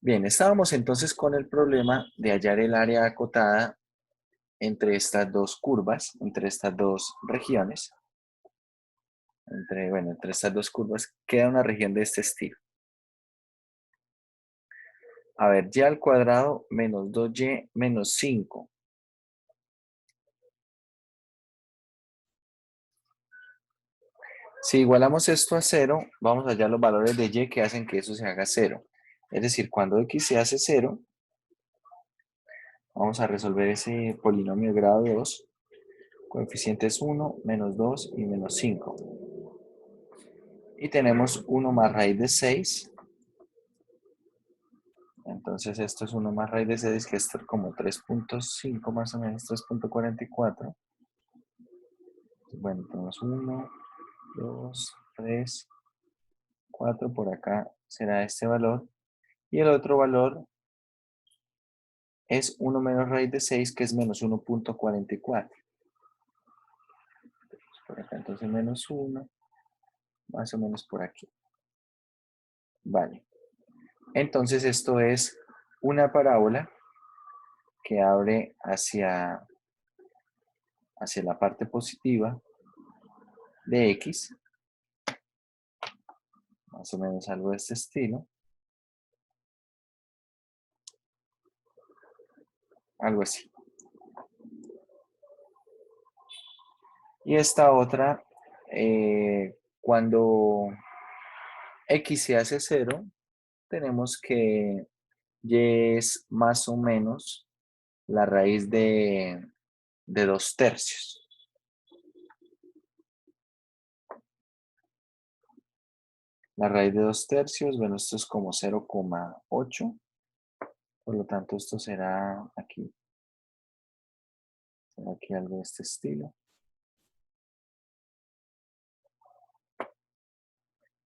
Bien, estábamos entonces con el problema de hallar el área acotada entre estas dos curvas, entre estas dos regiones. Entre estas dos curvas queda una región de este estilo. A ver, y al cuadrado menos 2y menos 5. Si igualamos esto a 0, vamos a hallar los valores de y que hacen que eso se haga 0. Es decir, cuando x se hace 0, vamos a resolver ese polinomio de grado 2. Coeficientes 1, menos 2 y menos 5. Y tenemos 1 más raíz de 6. Entonces esto es 1 más raíz de 6, que es como 3.5 más o menos, 3.44. Bueno, tenemos 1, 2, 3, 4. Por acá será este valor. Y el otro valor es 1 menos raíz de 6, que es menos 1.44. Por acá entonces menos 1, más o menos por aquí. Vale. Entonces esto es una parábola que abre hacia la parte positiva de x, más o menos algo de este estilo, algo así. Y esta otra, cuando x se hace 0, tenemos que y es más o menos la raíz de 2 tercios. La raíz de 2 tercios, bueno, esto es como 0,8. Por lo tanto, esto será aquí algo de este estilo.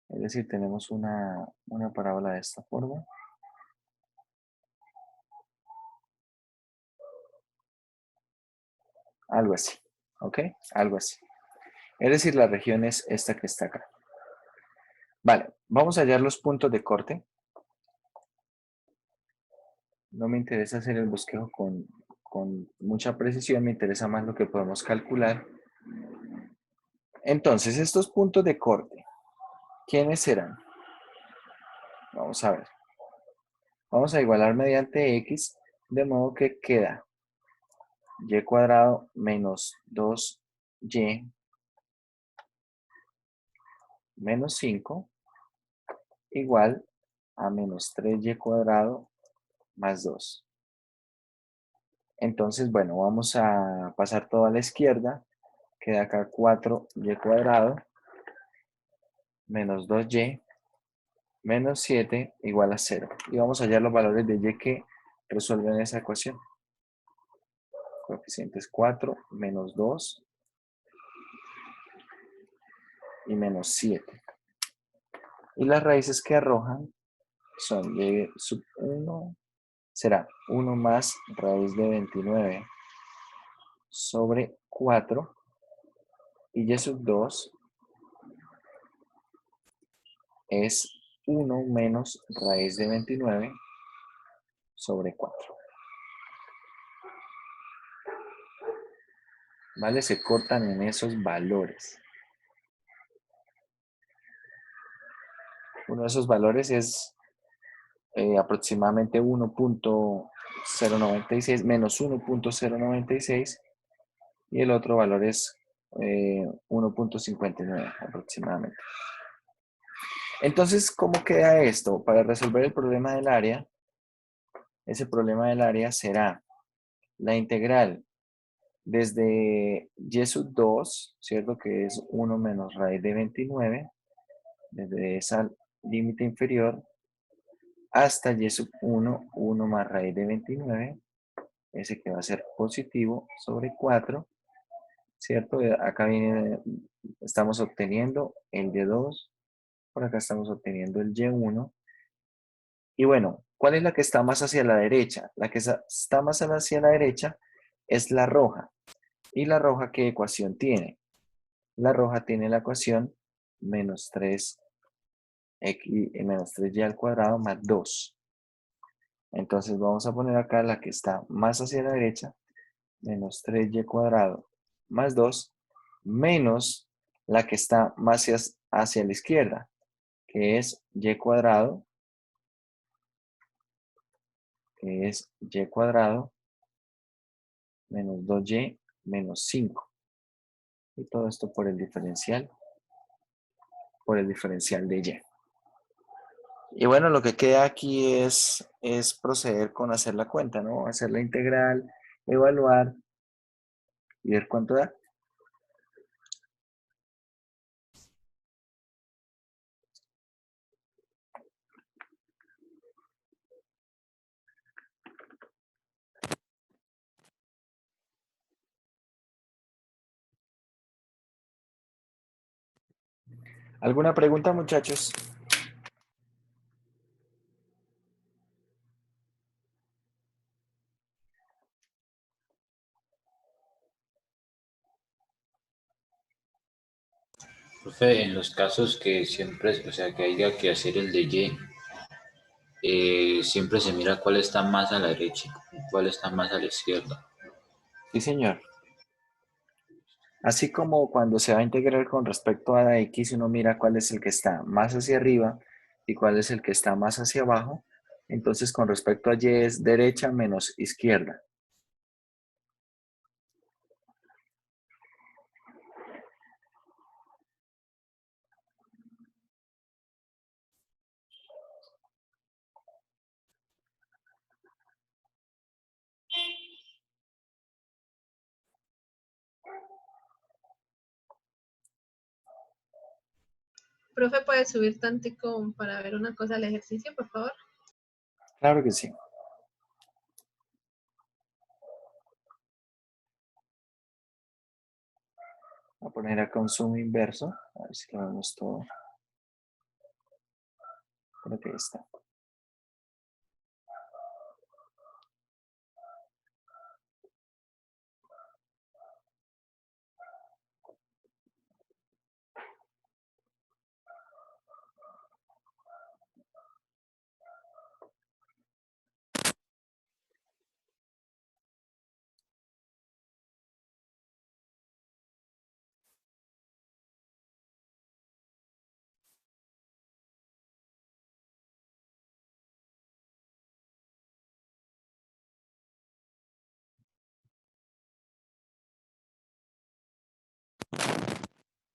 Es decir, tenemos una parábola de esta forma. Algo así, ¿ok? Algo así. Es decir, la región es esta que está acá. Vale, vamos a hallar los puntos de corte. No me interesa hacer el bosquejo con mucha precisión, me interesa más lo que podemos calcular. Entonces, estos puntos de corte, ¿quiénes serán? Vamos a ver. Vamos a igualar mediante x, de modo que queda y cuadrado menos 2y menos 5 igual a menos 3y cuadrado más 2. Entonces, bueno, vamos a pasar todo a la izquierda. Queda acá 4y cuadrado menos 2y menos 7 igual a 0. Y vamos a hallar los valores de y que resuelven esa ecuación. Coeficientes 4 menos 2 y menos 7. Y las raíces que arrojan son y sub 1, será 1 más raíz de 29 sobre 4 y y sub 2 es 1 menos raíz de 29 sobre 4. ¿Vale? Se cortan en esos valores. Uno de esos valores es aproximadamente 1.096 menos 1.096 y el otro valor es 1.59 aproximadamente. Entonces, ¿cómo queda esto? Para resolver el problema del área, ese problema del área será la integral desde y sub 2, ¿cierto? Que es 1 menos raíz de 29, desde esa límite inferior, hasta y sub 1, 1 más raíz de 29, ese que va a ser positivo sobre 4, ¿cierto? Acá viene, estamos obteniendo el y2, por acá estamos obteniendo el y1. Y bueno, ¿cuál es la que está más hacia la derecha? La que está más hacia la derecha es la roja. ¿Y la roja qué ecuación tiene? La roja tiene la ecuación menos 3y al cuadrado más 2. Entonces vamos a poner acá la que está más hacia la derecha, menos 3y cuadrado más 2, menos la que está más hacia la izquierda, que es y cuadrado, menos 2y menos 5. Y todo esto por el diferencial de y. Y bueno, lo que queda aquí es proceder con hacer la cuenta, ¿no? Hacer la integral, evaluar y ver cuánto da. ¿Alguna pregunta, muchachos? Profe, en los casos que siempre, o sea, que haya que hacer el de Y, siempre se mira cuál está más a la derecha y cuál está más a la izquierda. Sí, señor. Así como cuando se va a integrar con respecto a la x, uno mira cuál es el que está más hacia arriba y cuál es el que está más hacia abajo. Entonces, con respecto a y es derecha menos izquierda. Profe, ¿puede subir tantico para ver una cosa al ejercicio, por favor? Claro que sí. Voy a poner acá un zoom inverso. A ver si lo vemos todo. Creo que ahí está.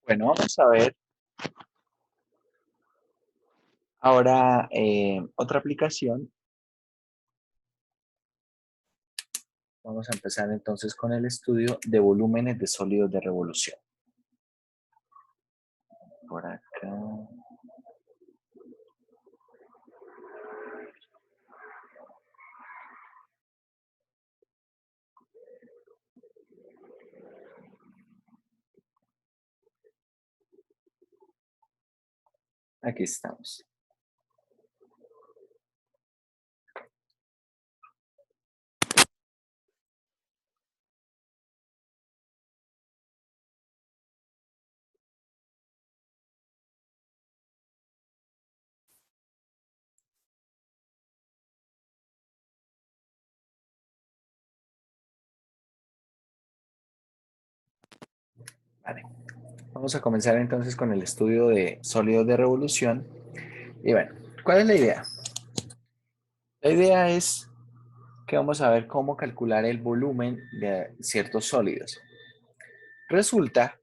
Bueno, vamos a ver ahora otra aplicación. Vamos a empezar entonces con el estudio de volúmenes de sólidos de revolución. Por acá. Aquí estamos. Vale. Vamos a comenzar entonces con el estudio de sólidos de revolución. Y bueno, ¿cuál es la idea? La idea es que vamos a ver cómo calcular el volumen de ciertos sólidos. Resulta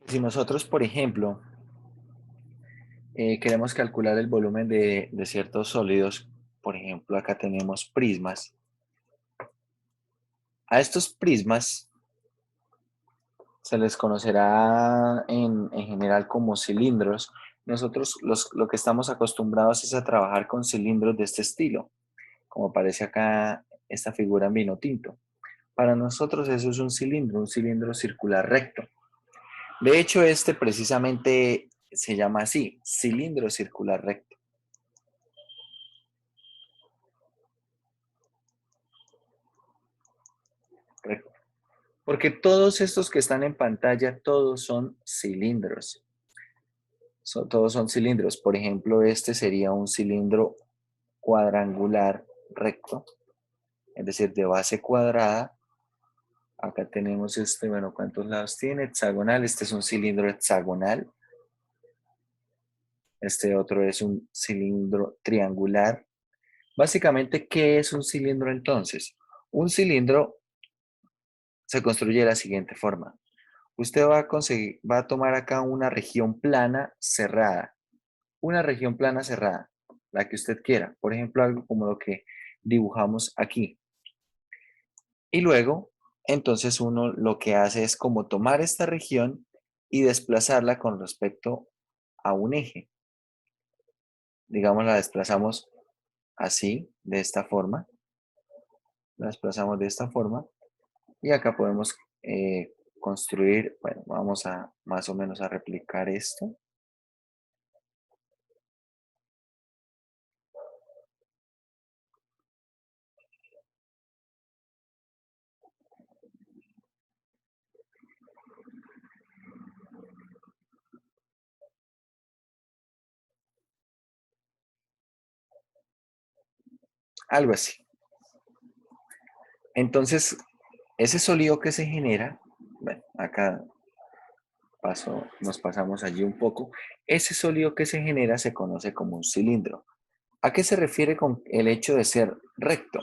que si nosotros, por ejemplo, queremos calcular el volumen de ciertos sólidos, por ejemplo, acá tenemos prismas. A estos prismas se les conocerá en general como cilindros. Nosotros lo que estamos acostumbrados es a trabajar con cilindros de este estilo, como aparece acá esta figura en vino tinto. Para nosotros eso es un cilindro circular recto. De hecho, este precisamente se llama así, cilindro circular recto. Recto. Porque todos estos que están en pantalla, todos son cilindros. todos son cilindros. Por ejemplo, este sería un cilindro cuadrangular recto, es decir, de base cuadrada. Acá tenemos este, bueno, ¿cuántos lados tiene? Hexagonal. Este es un cilindro hexagonal. Este otro es un cilindro triangular. Básicamente, ¿qué es un cilindro entonces? Un cilindro se construye de la siguiente forma. Usted va a tomar acá una región plana cerrada. Una región plana cerrada, la que usted quiera. Por ejemplo, algo como lo que dibujamos aquí. Y luego, entonces uno lo que hace es como tomar esta región y desplazarla con respecto a un eje. Digamos, la desplazamos así, de esta forma. La desplazamos de esta forma. Y acá podemos construir, bueno, vamos a más o menos a replicar esto. Algo así. Entonces, ese sólido que se genera, bueno, acá nos pasamos allí un poco, ese sólido que se genera se conoce como un cilindro. ¿A qué se refiere con el hecho de ser recto?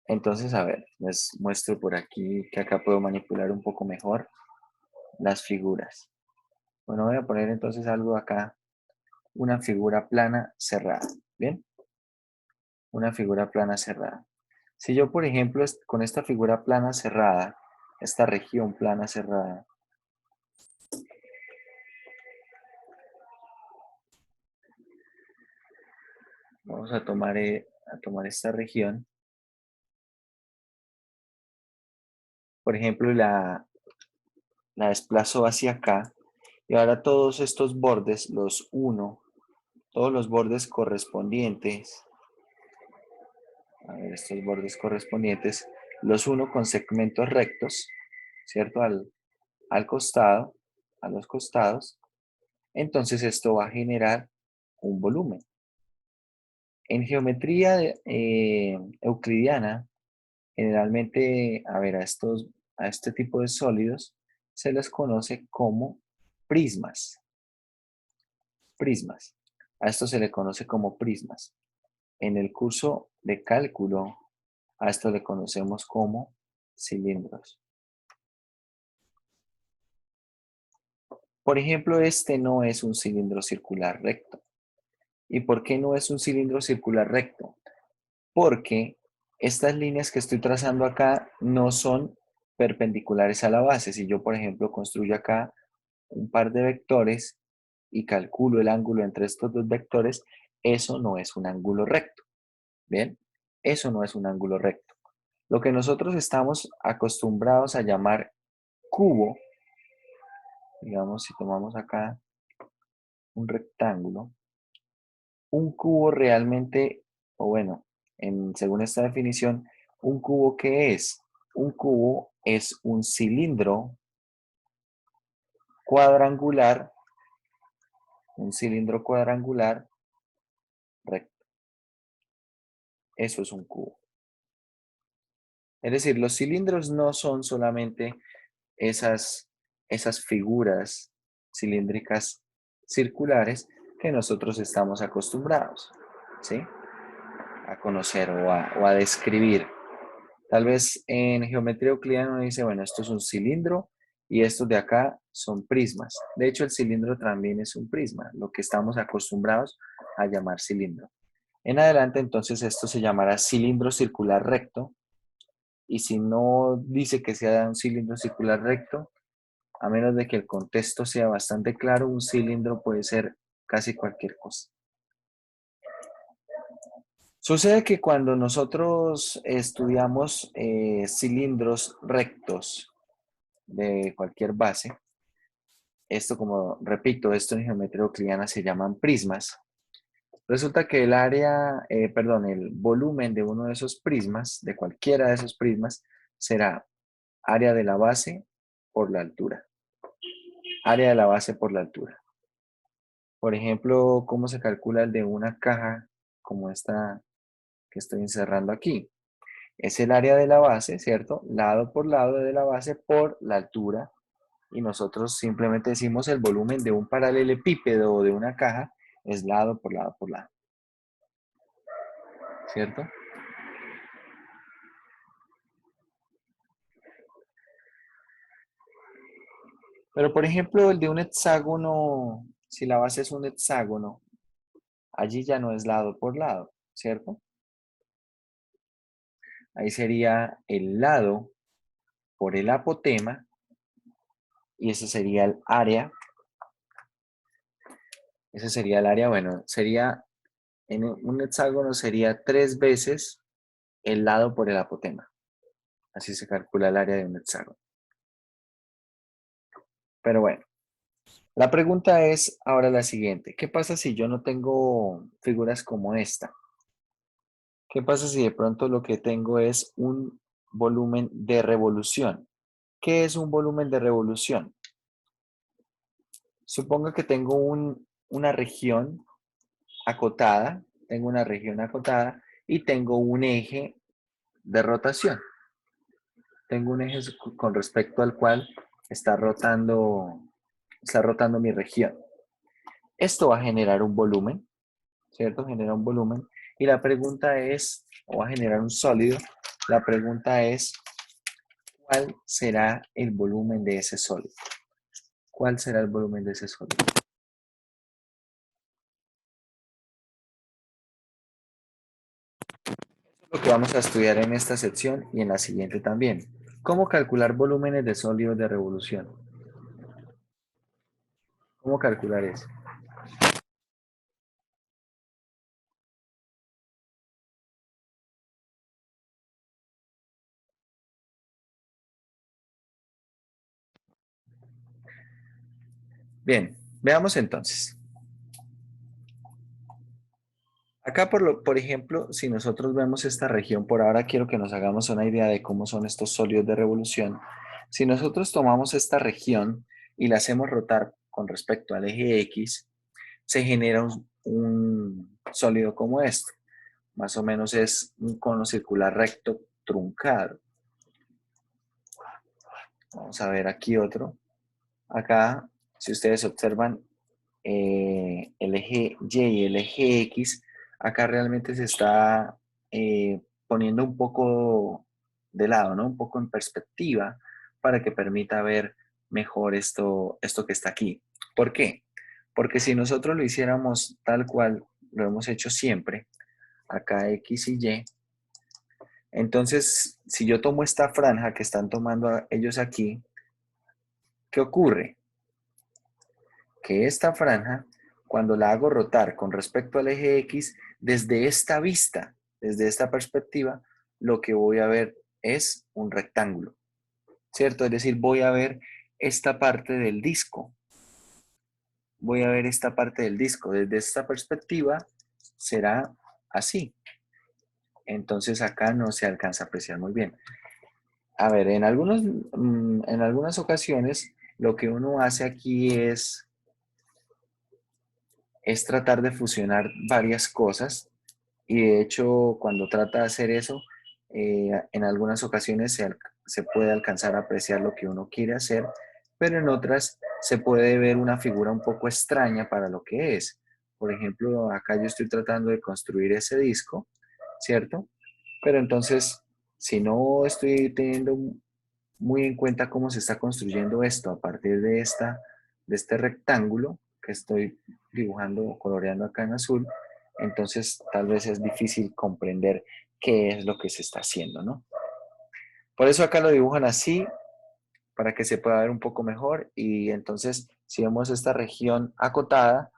Entonces, a ver, les muestro por aquí que acá puedo manipular un poco mejor las figuras. Bueno, voy a poner entonces algo acá, una figura plana cerrada, ¿bien? Una figura plana cerrada. Si yo, por ejemplo, con esta figura plana cerrada, esta región plana cerrada, vamos a tomar esta región, por ejemplo, la desplazo hacia acá, y ahora todos estos bordes, todos los bordes correspondientes, a ver, estos bordes correspondientes, los uno con segmentos rectos, ¿cierto? Al costado, a los costados, entonces esto va a generar un volumen. En geometría euclidiana, generalmente, a ver, a este tipo de sólidos se les conoce como prismas. Prismas. A esto se le conoce como prismas. En el curso de cálculo, a esto le conocemos como cilindros. Por ejemplo, este no es un cilindro circular recto. ¿Y por qué no es un cilindro circular recto? Porque estas líneas que estoy trazando acá no son perpendiculares a la base. Si yo, por ejemplo, construyo acá un par de vectores y calculo el ángulo entre estos dos vectores, eso no es un ángulo recto. ¿Bien? Eso no es un ángulo recto. Lo que nosotros estamos acostumbrados a llamar cubo, digamos, si tomamos acá un rectángulo, un cubo realmente, o bueno, según esta definición, ¿un cubo qué es? Un cubo es un cilindro cuadrangular, un cilindro cuadrangular recto. Eso es un cubo. Es decir, los cilindros no son solamente esas figuras cilíndricas circulares que nosotros estamos acostumbrados, ¿sí? A conocer o a describir. Tal vez en geometría euclidiana uno dice, bueno, esto es un cilindro y estos de acá son prismas. De hecho, el cilindro también es un prisma, lo que estamos acostumbrados a llamar cilindro. En adelante, entonces, esto se llamará cilindro circular recto. Y si no dice que sea un cilindro circular recto, a menos de que el contexto sea bastante claro, un cilindro puede ser casi cualquier cosa. Sucede que cuando nosotros estudiamos cilindros rectos de cualquier base, esto como repito, esto en geometría euclidiana se llaman prismas. Resulta que el volumen de uno de esos prismas, de cualquiera de esos prismas, será área de la base por la altura. Área de la base por la altura. Por ejemplo, ¿cómo se calcula el de una caja como esta que estoy encerrando aquí? Es el área de la base, ¿cierto? Lado por lado de la base por la altura. Y nosotros simplemente decimos el volumen de un paralelepípedo o de una caja es lado por lado por lado, ¿cierto? Pero por ejemplo, el de un hexágono, si la base es un hexágono, allí ya no es lado por lado, ¿cierto? Ahí sería el lado por el apotema y ese sería el área. Ese sería el área, bueno, sería en un hexágono sería 3 veces el lado por el apotema. Así se calcula el área de un hexágono. Pero bueno, la pregunta es ahora la siguiente. ¿Qué pasa si yo no tengo figuras como esta? ¿Qué pasa si de pronto lo que tengo es un volumen de revolución? ¿Qué es un volumen de revolución? Supongo que tengo una región acotada, y tengo un eje de rotación. Tengo un eje con respecto al cual está rotando mi región. Esto va a generar un volumen, ¿cierto? Genera un volumen. Y la pregunta es, o va a generar un sólido, la pregunta es, ¿cuál será el volumen de ese sólido? ¿Cuál será el volumen de ese sólido? Lo que vamos a estudiar en esta sección y en la siguiente también. ¿Cómo calcular volúmenes de sólidos de revolución? ¿Cómo calcular eso? Bien, veamos entonces. Acá, por ejemplo, si nosotros vemos esta región, por ahora quiero que nos hagamos una idea de cómo son estos sólidos de revolución. Si nosotros tomamos esta región y la hacemos rotar con respecto al eje X, se genera un sólido como este. Más o menos es un cono circular recto truncado. Vamos a ver aquí otro. Acá, si ustedes observan el eje Y y el eje X, acá realmente se está poniendo un poco de lado, ¿no? Un poco en perspectiva para que permita ver mejor esto que está aquí. ¿Por qué? Porque si nosotros lo hiciéramos tal cual lo hemos hecho siempre, acá X y Y, entonces si yo tomo esta franja que están tomando ellos aquí, ¿qué ocurre? Que esta franja, cuando la hago rotar con respecto al eje X, desde esta vista, desde esta perspectiva, lo que voy a ver es un rectángulo, ¿cierto? Es decir, voy a ver esta parte del disco. Voy a ver esta parte del disco. Desde esta perspectiva será así. Entonces acá no se alcanza a apreciar muy bien. A ver, en algunas ocasiones lo que uno hace aquí es tratar de fusionar varias cosas y de hecho cuando trata de hacer eso, en algunas ocasiones se puede alcanzar a apreciar lo que uno quiere hacer, pero en otras se puede ver una figura un poco extraña para lo que es. Por ejemplo, acá yo estoy tratando de construir ese disco, ¿cierto? Pero entonces, si no estoy teniendo muy en cuenta cómo se está construyendo esto a partir de este rectángulo que estoy dibujando o coloreando acá en azul, entonces tal vez es difícil comprender qué es lo que se está haciendo, ¿no? Por eso acá lo dibujan así, para que se pueda ver un poco mejor. Y entonces, si vemos esta región acotada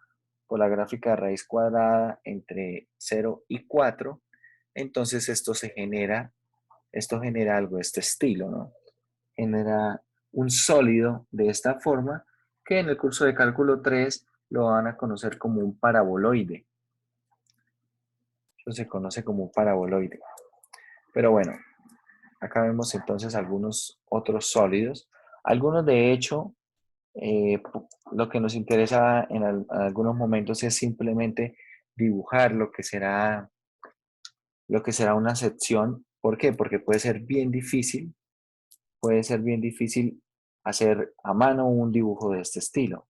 por la gráfica de raíz cuadrada entre 0 y 4, entonces esto genera algo de este estilo, ¿no? Genera un sólido de esta forma que en el curso de cálculo 3 lo van a conocer como un paraboloide. Eso se conoce como un paraboloide. Pero bueno, acá vemos entonces algunos otros sólidos. Algunos de hecho Lo que nos interesa en algunos momentos es simplemente dibujar lo que será una sección. ¿Por qué? Porque puede ser bien difícil hacer a mano un dibujo de este estilo,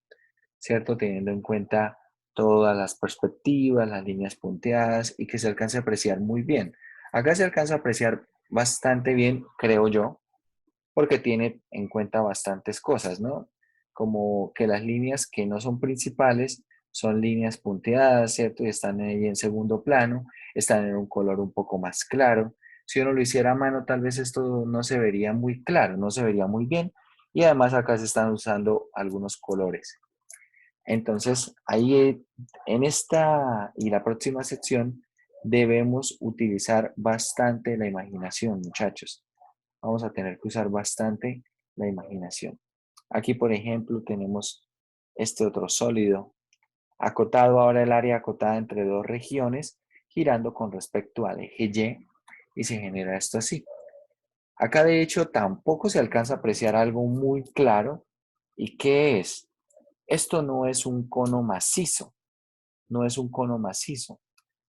¿cierto? Teniendo en cuenta todas las perspectivas, las líneas punteadas y que se alcance a apreciar muy bien. Acá se alcanza a apreciar bastante bien, creo yo, porque tiene en cuenta bastantes cosas, ¿no? Como que las líneas que no son principales son líneas punteadas, ¿cierto? Y están ahí en segundo plano, están en un color un poco más claro. Si uno lo hiciera a mano, tal vez esto no se vería muy claro, no se vería muy bien. Y además acá se están usando algunos colores. Entonces, ahí en esta y la próxima sección debemos utilizar bastante la imaginación, muchachos. Vamos a tener que usar bastante la imaginación. Aquí, por ejemplo, tenemos este otro sólido acotado, ahora el área acotada entre dos regiones, girando con respecto al eje y se genera esto así. Acá, de hecho, tampoco se alcanza a apreciar algo muy claro. ¿Y qué es? Esto no es un cono macizo, no es un cono macizo.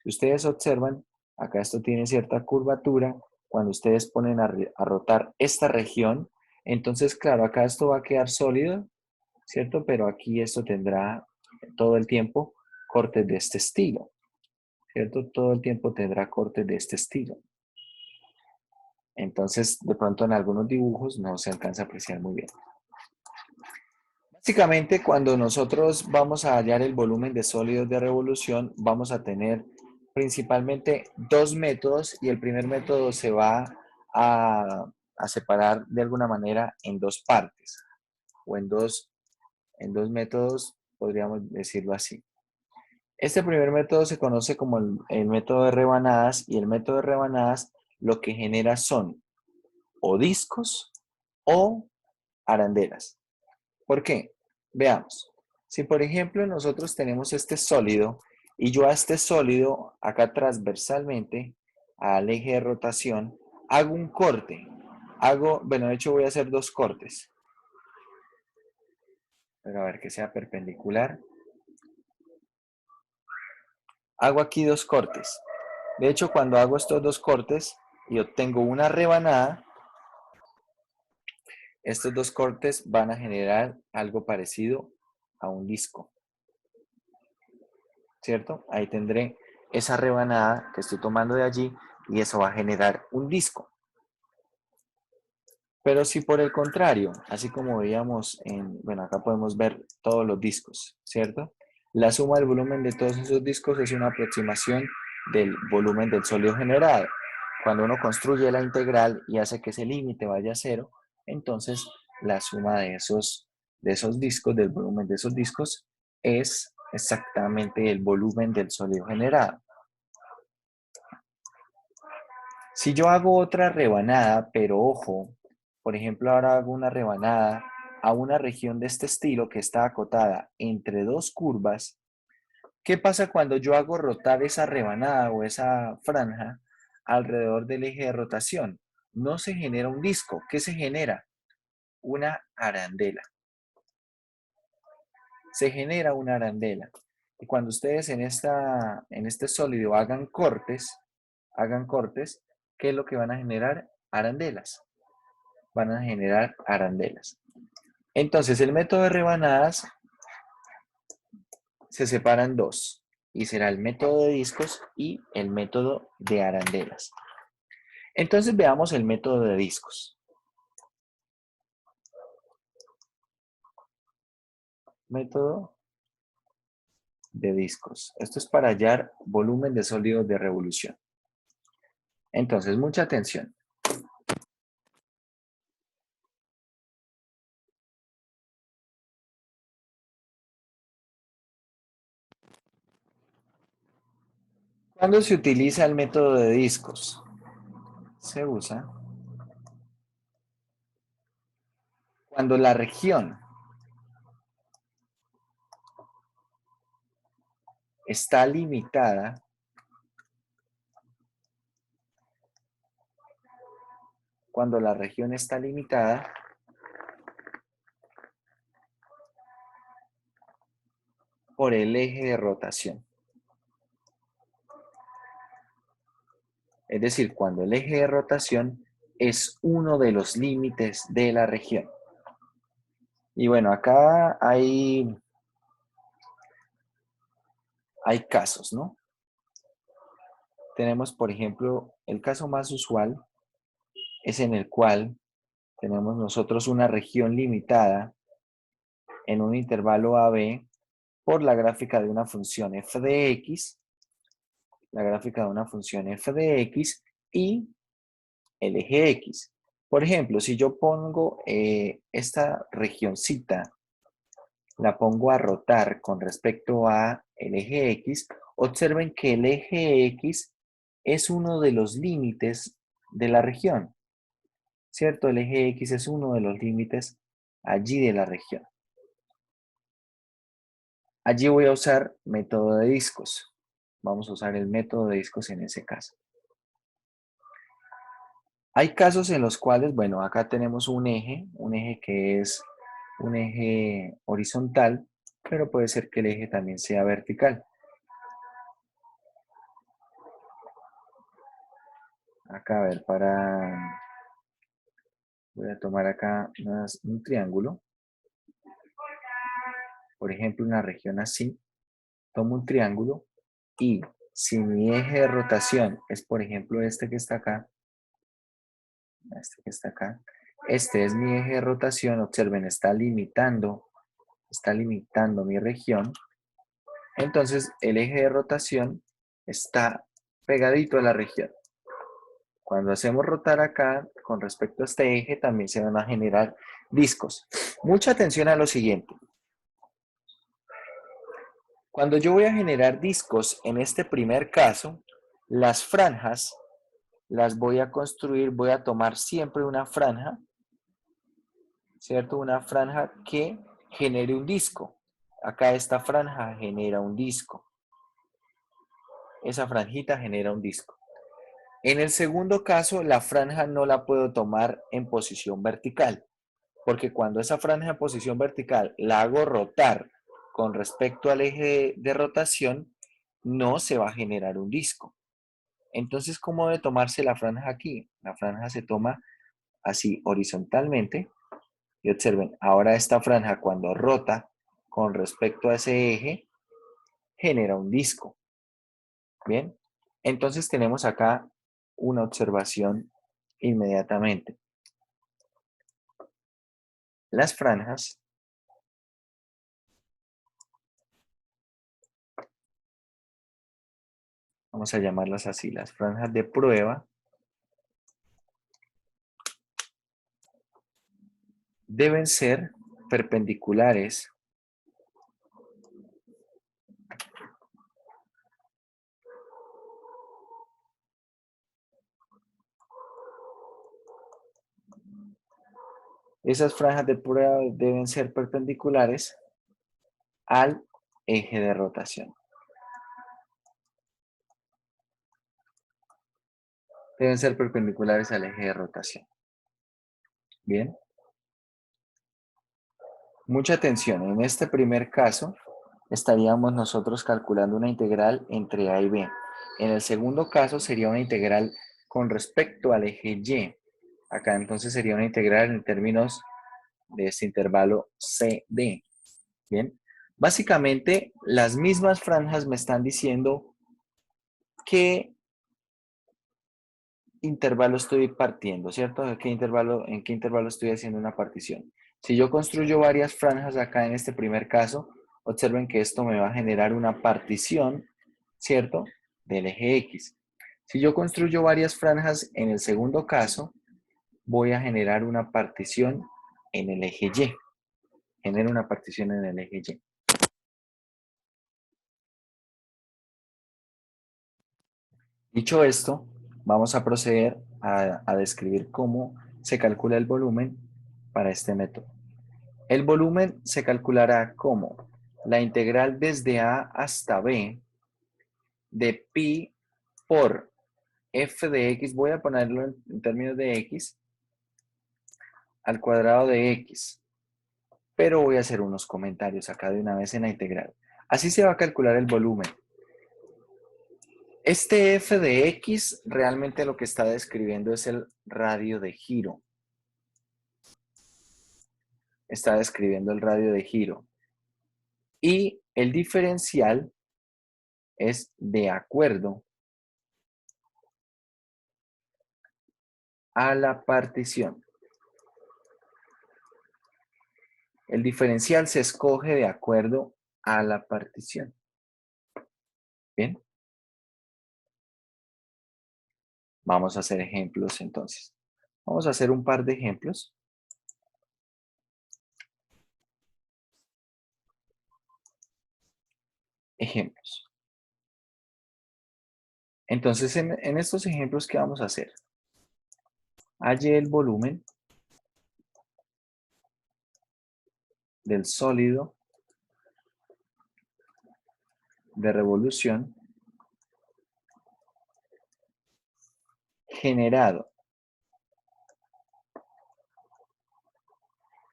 Si ustedes observan, acá esto tiene cierta curvatura. Cuando ustedes ponen a rotar esta región, entonces, claro, acá esto va a quedar sólido, ¿cierto? Pero aquí esto tendrá todo el tiempo cortes de este estilo, ¿cierto? Todo el tiempo tendrá cortes de este estilo. Entonces, de pronto en algunos dibujos no se alcanza a apreciar muy bien. Básicamente, cuando nosotros vamos a hallar el volumen de sólidos de revolución, vamos a tener principalmente dos métodos y el primer método se va a separar de alguna manera en dos partes o en dos métodos, podríamos decirlo así. Este primer método se conoce como el método de rebanadas y el método de rebanadas lo que genera son o discos o arandelas. ¿Por qué? Veamos. Si por ejemplo nosotros tenemos este sólido y yo a este sólido acá transversalmente al eje de rotación hago un corte. Bueno, de hecho voy a hacer dos cortes. Pero a ver que sea perpendicular. Hago aquí dos cortes. De hecho, cuando hago estos dos cortes y obtengo una rebanada, estos dos cortes van a generar algo parecido a un disco, ¿cierto? Ahí tendré esa rebanada que estoy tomando de allí y eso va a generar un disco. Pero si por el contrario, así como veíamos bueno, acá podemos ver todos los discos, ¿cierto? La suma del volumen de todos esos discos es una aproximación del volumen del sólido generado. Cuando uno construye la integral y hace que ese límite vaya a cero, entonces la suma de esos discos, del volumen de esos discos, es exactamente el volumen del sólido generado. Si yo hago otra rebanada, pero ojo, por ejemplo, ahora hago una rebanada a una región de este estilo que está acotada entre dos curvas, ¿qué pasa cuando yo hago rotar esa rebanada o esa franja alrededor del eje de rotación? No se genera un disco. ¿Qué se genera? Una arandela. Se genera una arandela. Y cuando ustedes en este sólido hagan cortes, ¿qué es lo que van a generar? Arandelas. Van a generar arandelas. Entonces, el método de rebanadas se separa en dos y será el método de discos y el método de arandelas. Entonces, veamos el método de discos. Método de discos. Esto es para hallar volumen de sólidos de revolución. Entonces, mucha atención. ¿Cuándo se utiliza el método de discos? Se usa cuando la región está limitada por el eje de rotación. Es decir, cuando el eje de rotación es uno de los límites de la región. Y bueno, acá hay casos, ¿no? Tenemos, por ejemplo, el caso más usual es en el cual tenemos nosotros una región limitada en un intervalo AB por la gráfica de una función f de x, y el eje x. Por ejemplo, si yo pongo esta regioncita, la pongo a rotar con respecto a el eje x, observen que el eje x es uno de los límites de la región, ¿cierto? El eje x es uno de los límites allí de la región. Allí voy a usar método de discos. Vamos a usar el método de discos en ese caso. Hay casos en los cuales, bueno, acá tenemos un eje que es un eje horizontal, pero puede ser que el eje también sea vertical. Acá, a ver, voy a tomar acá un triángulo. Por ejemplo, una región así. Tomo un triángulo y si mi eje de rotación es, por ejemplo, este que está acá, este es mi eje de rotación, observen, está limitando mi región. Entonces, el eje de rotación está pegadito a la región. Cuando hacemos rotar acá, con respecto a este eje, también se van a generar discos. Mucha atención a lo siguiente. Cuando yo voy a generar discos, en este primer caso, las franjas las voy a construir, voy a tomar siempre una franja, ¿cierto? Una franja que genere un disco. Acá esta franja genera un disco. Esa franjita genera un disco. En el segundo caso, la franja no la puedo tomar en posición vertical, porque cuando esa franja en posición vertical la hago rotar con respecto al eje de rotación, no se va a generar un disco. Entonces, ¿cómo debe tomarse la franja aquí? La franja se toma así horizontalmente. Y observen, ahora esta franja cuando rota con respecto a ese eje, genera un disco. Bien, entonces tenemos acá una observación inmediatamente. Las franjas vamos a llamarlas así, las franjas de prueba deben ser perpendiculares esas franjas de prueba deben ser perpendiculares al eje de rotación. Deben ser perpendiculares al eje de rotación. Bien. Mucha atención, en este primer caso estaríamos nosotros calculando una integral entre A y B. En el segundo caso sería una integral con respecto al eje Y. Acá entonces sería una integral en términos de este intervalo CD. Bien, básicamente las mismas franjas me están diciendo qué intervalo estoy partiendo, ¿cierto? ¿En qué intervalo estoy haciendo una partición? Si yo construyo varias franjas acá en este primer caso, observen que esto me va a generar una partición, ¿cierto? Del eje X. Si yo construyo varias franjas en el segundo caso, voy a generar una partición en el eje Y. Genero una partición en el eje Y. Dicho esto, vamos a proceder a describir cómo se calcula el volumen para este método. El volumen se calculará como la integral desde A hasta B de pi por f de x, voy a ponerlo en términos de x, al cuadrado de x. Pero voy a hacer unos comentarios acá de una vez en la integral. Así se va a calcular el volumen. Este f de x realmente lo que está describiendo es el radio de giro. Está describiendo el radio de giro. Y el diferencial es de acuerdo a la partición. El diferencial se escoge de acuerdo a la partición. Bien. Vamos a hacer ejemplos entonces. Vamos a hacer un par de ejemplos. Ejemplos. Entonces, en estos ejemplos, ¿qué vamos a hacer? Halle el volumen del sólido de revolución generado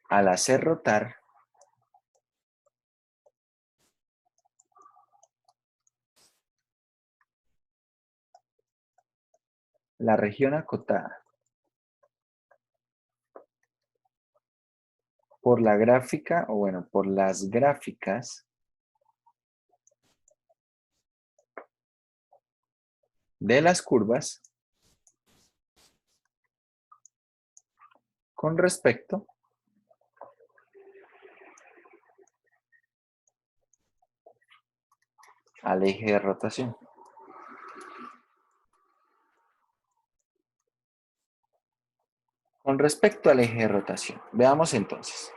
al hacer rotar la región acotada por la gráfica, o bueno, por las gráficas de las curvas con respecto al eje de rotación. Con respecto al eje de rotación. Veamos entonces.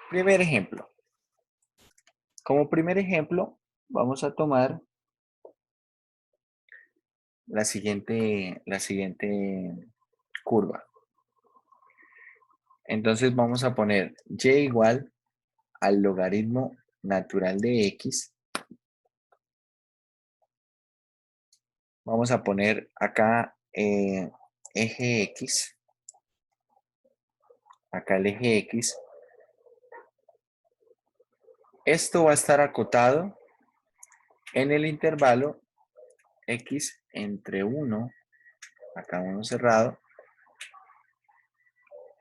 Primer ejemplo. Como primer ejemplo, vamos a tomar la siguiente curva. Entonces vamos a poner y igual al logaritmo natural de x. Vamos a poner acá eje x. Acá el eje x. Esto va a estar acotado en el intervalo x entre 1, acá 1 cerrado,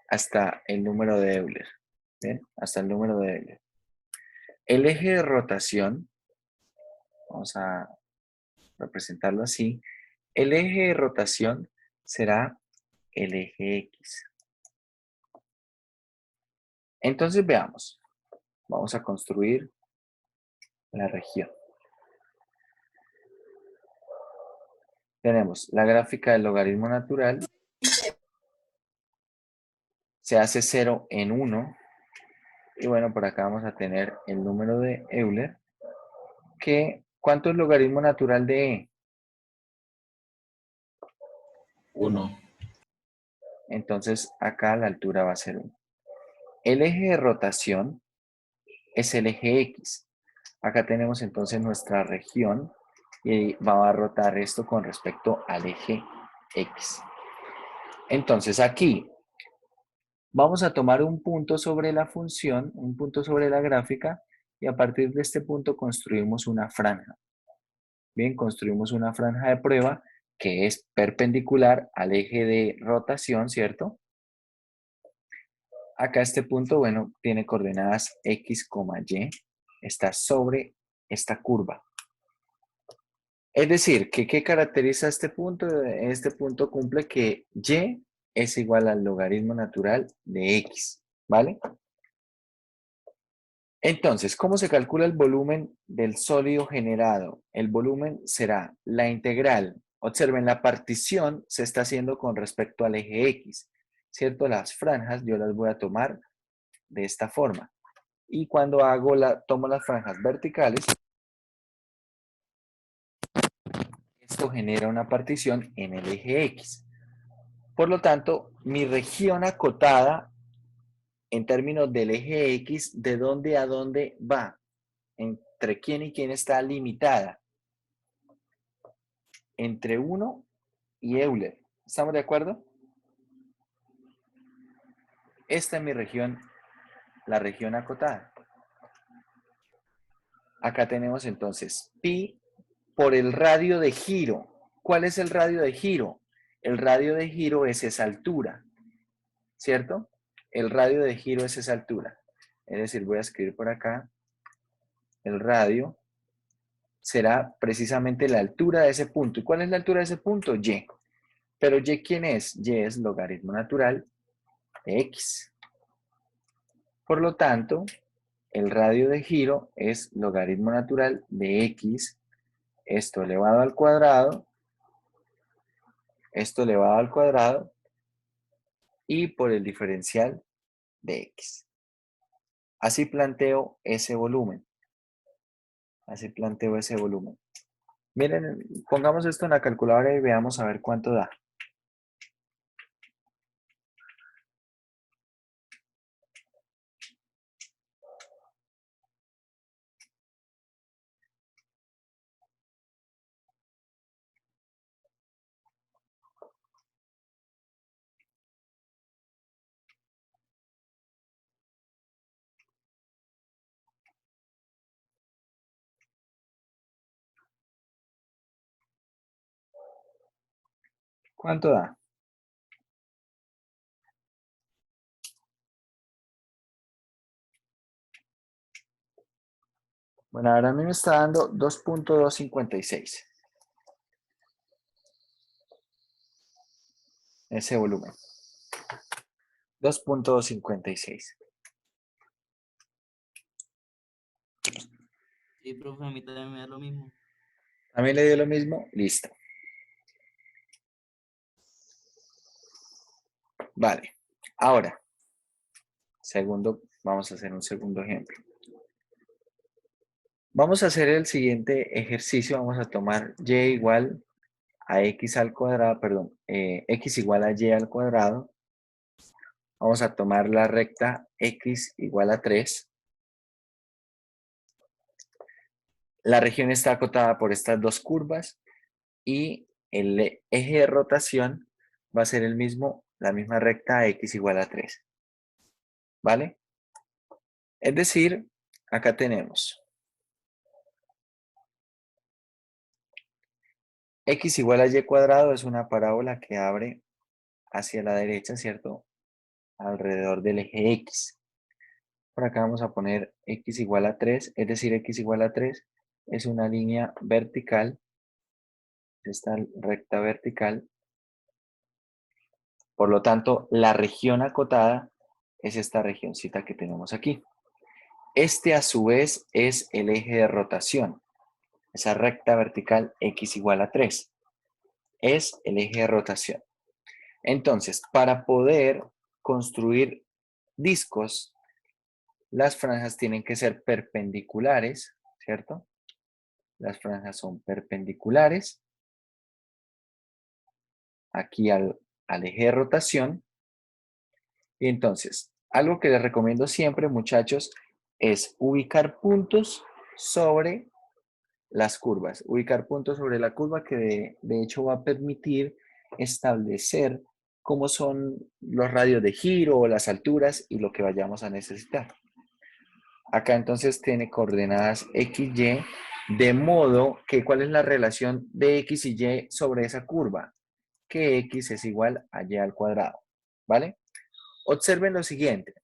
hasta el número de Euler. ¿Bien? Hasta el número de Euler. El eje de rotación, vamos a representarlo así, el eje de rotación será el eje X. Entonces veamos, vamos a construir la región. Tenemos la gráfica del logaritmo natural, se hace 0 en 1, y bueno, por acá vamos a tener el número de Euler, que, ¿cuánto es logaritmo natural de E? 1. Entonces acá la altura va a ser 1. El eje de rotación es el eje X. Acá tenemos entonces nuestra región y va a rotar esto con respecto al eje X. Entonces aquí vamos a tomar un punto sobre la función, un punto sobre la gráfica, y a partir de este punto construimos una franja. Bien, construimos una franja de prueba que es perpendicular al eje de rotación, ¿cierto? Acá este punto, bueno, tiene coordenadas x, y, está sobre esta curva. Es decir, que ¿qué caracteriza este punto? Este punto cumple que y es igual al logaritmo natural de x, ¿vale? Entonces, ¿cómo se calcula el volumen del sólido generado? El volumen será la integral. Observen, la partición se está haciendo con respecto al eje x, ¿cierto? Las franjas yo las voy a tomar de esta forma. Y cuando tomo las franjas verticales, esto genera una partición en el eje X. Por lo tanto, mi región acotada en términos del eje X, ¿de dónde a dónde va? ¿Entre quién y quién está limitada? Entre 1 y Euler. ¿Estamos de acuerdo? Esta es mi región, la región acotada. Acá tenemos entonces pi por el radio de giro. ¿Cuál es el radio de giro? El radio de giro es esa altura, ¿cierto? El radio de giro es esa altura. Es decir, voy a escribir por acá, el radio será precisamente la altura de ese punto. ¿Y cuál es la altura de ese punto? Y. Pero y, ¿quién es? Y es logaritmo natural de x. Por lo tanto, el radio de giro es logaritmo natural de x, esto elevado al cuadrado, esto elevado al cuadrado, y por el diferencial de x. Así planteo ese volumen. Así planteo ese volumen. Miren, pongamos esto en la calculadora y veamos a ver cuánto da. ¿Cuánto da? Bueno, ahora a mí me está dando 2.256. Ese volumen. 2.256. Sí, profe, a mí también me da lo mismo. ¿A mí le dio lo mismo? Listo. Vale. Ahora, vamos a hacer un segundo ejemplo. Vamos a hacer el siguiente ejercicio. Vamos a tomar y igual a x al cuadrado, perdón, x igual a y al cuadrado. Vamos a tomar la recta x igual a 3. La región está acotada por estas dos curvas y el eje de rotación va a ser el mismo, la misma recta x igual a 3. ¿Vale? Es decir, acá tenemos x igual a y cuadrado, es una parábola que abre hacia la derecha, ¿cierto? Alrededor del eje x. Por acá vamos a poner x igual a 3, es decir, x igual a 3 es una línea vertical, esta recta vertical. Por lo tanto, la región acotada es esta regioncita que tenemos aquí. Este a su vez es el eje de rotación, esa recta vertical x igual a 3. Es el eje de rotación. Entonces, para poder construir discos, las franjas tienen que ser perpendiculares, ¿cierto? Las franjas son perpendiculares aquí al eje de rotación. Y entonces, algo que les recomiendo siempre, muchachos, es ubicar puntos sobre las curvas. Ubicar puntos sobre la curva que de hecho va a permitir establecer cómo son los radios de giro o las alturas y lo que vayamos a necesitar. Acá entonces tiene coordenadas x, y, de modo que ¿cuál es la relación de x y y sobre esa curva? Que x es igual a y al cuadrado, ¿vale? Observen lo siguiente.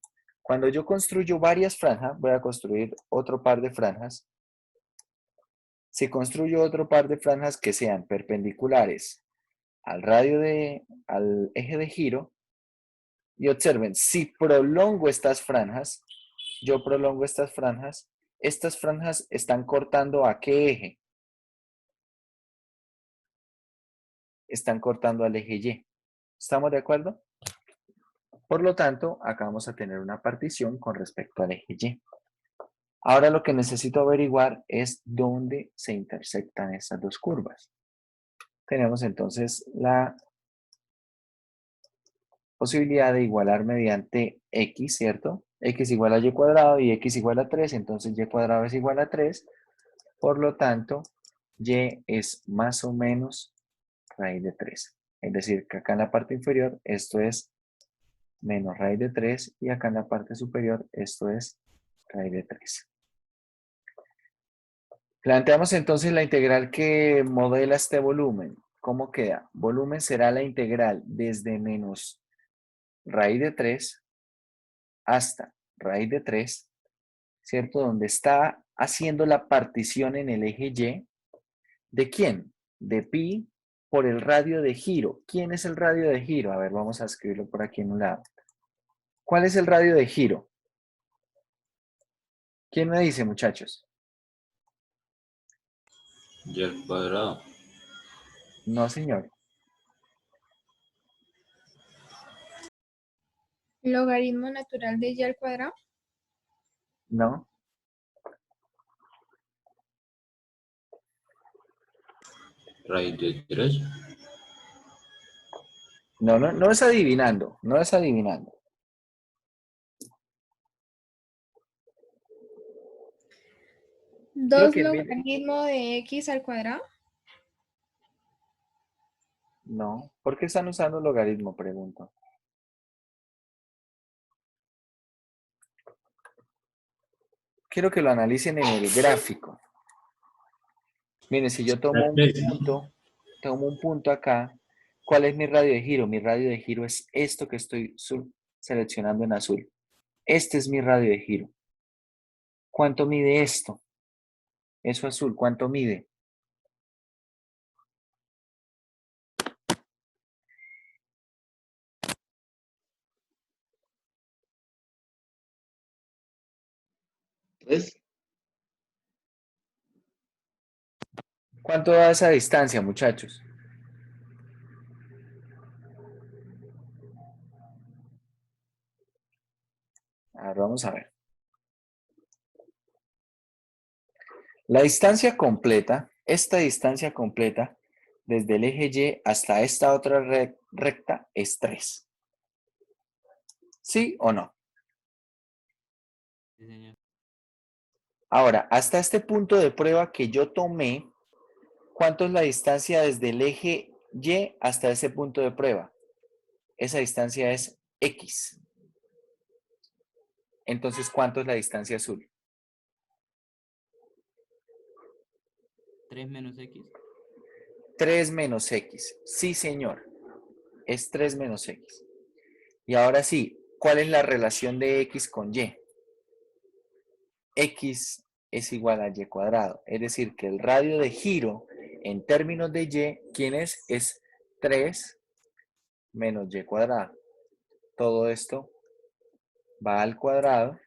Cuando yo construyo varias franjas, voy a construir otro par de franjas. Si construyo otro par de franjas que sean perpendiculares al al eje de giro, y observen, si prolongo estas franjas, estas franjas están cortando ¿a qué eje? Están cortando al eje Y. ¿Estamos de acuerdo? Por lo tanto, acá vamos a tener una partición con respecto al eje Y. Ahora lo que necesito averiguar es dónde se intersectan estas dos curvas. Tenemos entonces la posibilidad de igualar mediante x, ¿cierto? X igual a y cuadrado y x igual a 3, entonces y cuadrado es igual a 3. Por lo tanto, y es más o menos raíz de 3. Es decir, que acá en la parte inferior esto es menos raíz de 3 y acá en la parte superior esto es raíz de 3. Planteamos entonces la integral que modela este volumen. ¿Cómo queda? Volumen será la integral desde menos raíz de 3 hasta raíz de 3, ¿cierto? Donde está haciendo la partición en el eje Y. ¿De quién? De pi por el radio de giro. ¿Quién es el radio de giro? A ver, vamos a escribirlo por aquí en un lado. ¿Cuál es el radio de giro? ¿Quién me dice, muchachos? Y al cuadrado. No, señor. Logaritmo natural de y al cuadrado. No. Raíz de 3. No, no, no es adivinando. No es adivinando. Quiero 2 que mire. logaritmo de x al cuadrado. No. ¿Por qué están usando logaritmo? Pregunto. Quiero que lo analicen en el gráfico. Miren, si yo tomo un punto acá, ¿cuál es mi radio de giro? Mi radio de giro es esto que estoy seleccionando en azul. Este es mi radio de giro. ¿Cuánto mide esto? Eso azul, ¿cuánto mide? ¿Tres? ¿Cuánto da esa distancia, muchachos? A ver, vamos a ver. La distancia completa, esta distancia completa, desde el eje Y hasta esta otra recta, es 3. ¿Sí o no? Sí, señor. Ahora, hasta este punto de prueba que yo tomé, ¿cuánto es la distancia desde el eje Y hasta ese punto de prueba? Esa distancia es X. Entonces, ¿cuánto es la distancia azul? 3 menos x. 3 menos X. Sí, señor. Es 3 menos X. Y ahora sí, ¿cuál es la relación de X con Y? X es igual a Y cuadrado. Es decir, que el radio de giro en términos de Y, ¿quién es? Es 3 menos Y cuadrado. Todo esto va al cuadrado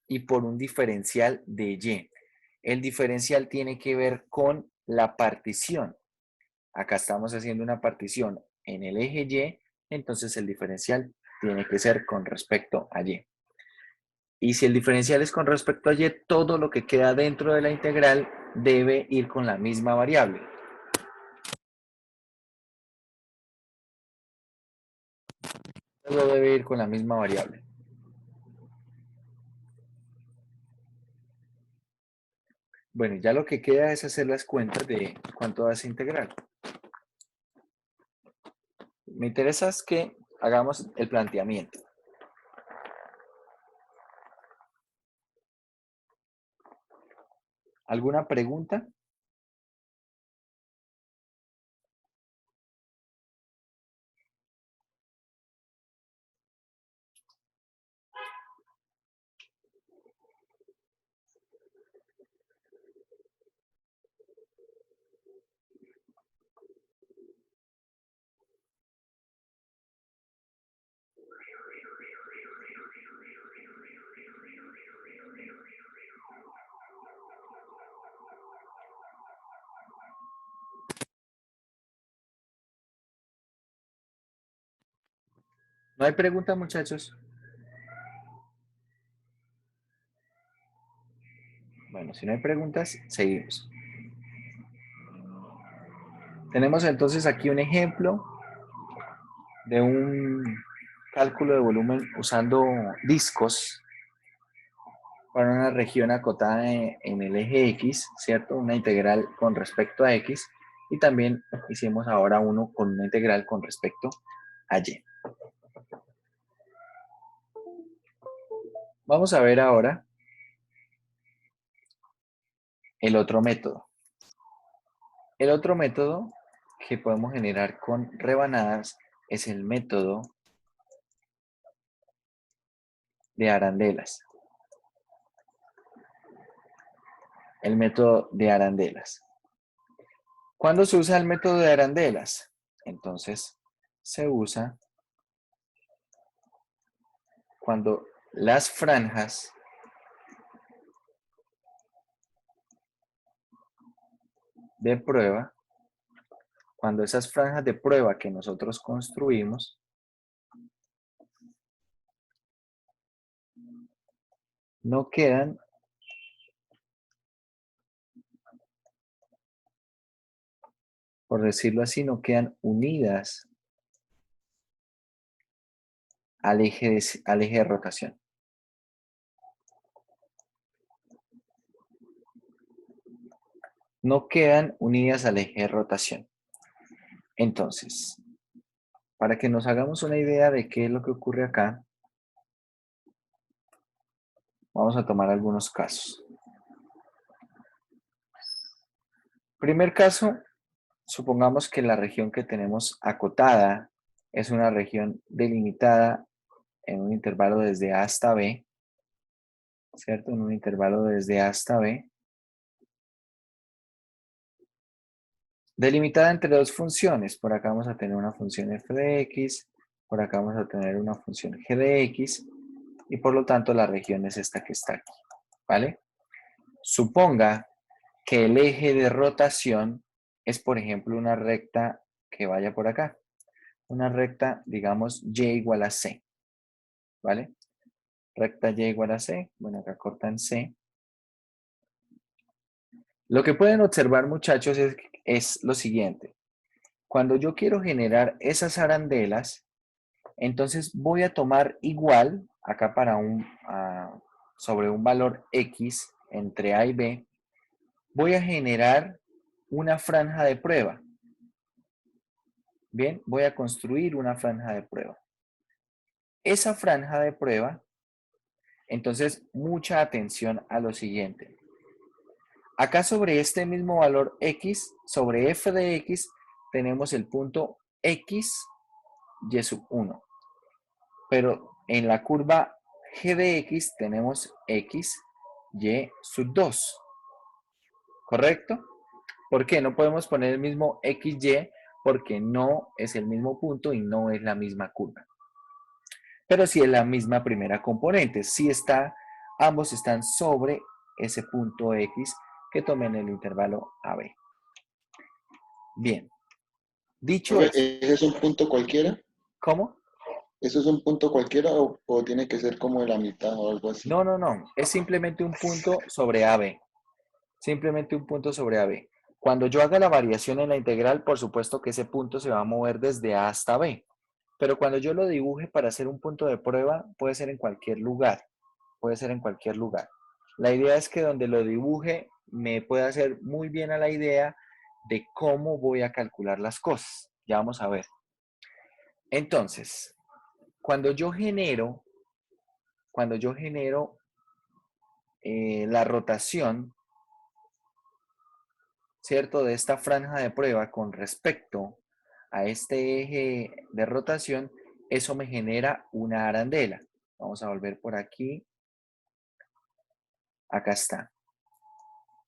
y por un diferencial de Y. El diferencial tiene que ver con la partición. Acá estamos haciendo una partición en el eje Y, entonces el diferencial tiene que ser con respecto a Y. Y si el diferencial es con respecto a Y, todo lo que queda dentro de la integral debe ir con la misma variable. Todo debe ir con la misma variable. Bueno, ya lo que queda es hacer las cuentas de cuánto da esa integral. Me interesa es que hagamos el planteamiento. ¿Alguna pregunta? ¿No hay preguntas, muchachos? Bueno, si no hay preguntas, seguimos. Tenemos entonces aquí un ejemplo de un cálculo de volumen usando discos para una región acotada en el eje X, ¿cierto? Una integral con respecto a X. Y también hicimos ahora uno con una integral con respecto a Y. Vamos a ver ahora el otro método. El otro método que podemos generar con rebanadas es el método de arandelas. El método de arandelas. ¿Cuándo se usa el método de arandelas? Entonces, se usa cuando las franjas de prueba, cuando esas franjas de prueba que nosotros construimos no quedan por decirlo así, no quedan unidas al eje de rotación. No quedan unidas al eje de rotación. Entonces, para que nos hagamos una idea de qué es lo que ocurre acá, vamos a tomar algunos casos. Primer caso, supongamos que la región que tenemos acotada es una región delimitada en un intervalo desde A hasta B, ¿cierto? En un intervalo desde A hasta B. Delimitada entre dos funciones. Por acá vamos a tener una función f de x, por acá vamos a tener una función g de x, y por lo tanto la región es esta que está aquí, ¿vale? Suponga que el eje de rotación es, por ejemplo, una recta que vaya por acá. Una recta, digamos, y igual a c, ¿vale? Recta y igual a c, bueno, acá cortan c. Lo que pueden observar, muchachos, es lo siguiente. Cuando yo quiero generar esas arandelas, entonces voy a tomar igual, acá para sobre un valor x entre a y b, voy a generar una franja de prueba. Bien, voy a construir una franja de prueba. Esa franja de prueba, entonces mucha atención a lo siguiente. Acá sobre este mismo valor x, sobre f de x, tenemos el punto x y sub 1. Pero en la curva g de x tenemos x, y sub 2. ¿Correcto? ¿Por qué? No podemos poner el mismo xy porque no es el mismo punto y no es la misma curva. Pero sí es la misma primera componente. Sí ambos están sobre ese punto x que tomé en el intervalo AB. Bien. Dicho esto. ¿Ese es un punto cualquiera? ¿Cómo? ¿Eso es un punto cualquiera o tiene que ser como de la mitad o algo así? No, no, no. Es simplemente un punto sobre AB. Simplemente un punto sobre AB. Cuando yo haga la variación en la integral, por supuesto que ese punto se va a mover desde A hasta B. Pero cuando yo lo dibuje para hacer un punto de prueba, puede ser en cualquier lugar. Puede ser en cualquier lugar. La idea es que donde lo dibuje me pueda hacer muy bien a la idea de cómo voy a calcular las cosas. Ya vamos a ver. Entonces, cuando yo genero la rotación, ¿cierto? De esta franja de prueba con respecto a este eje de rotación, eso me genera una arandela. Vamos a volver por aquí. Acá está.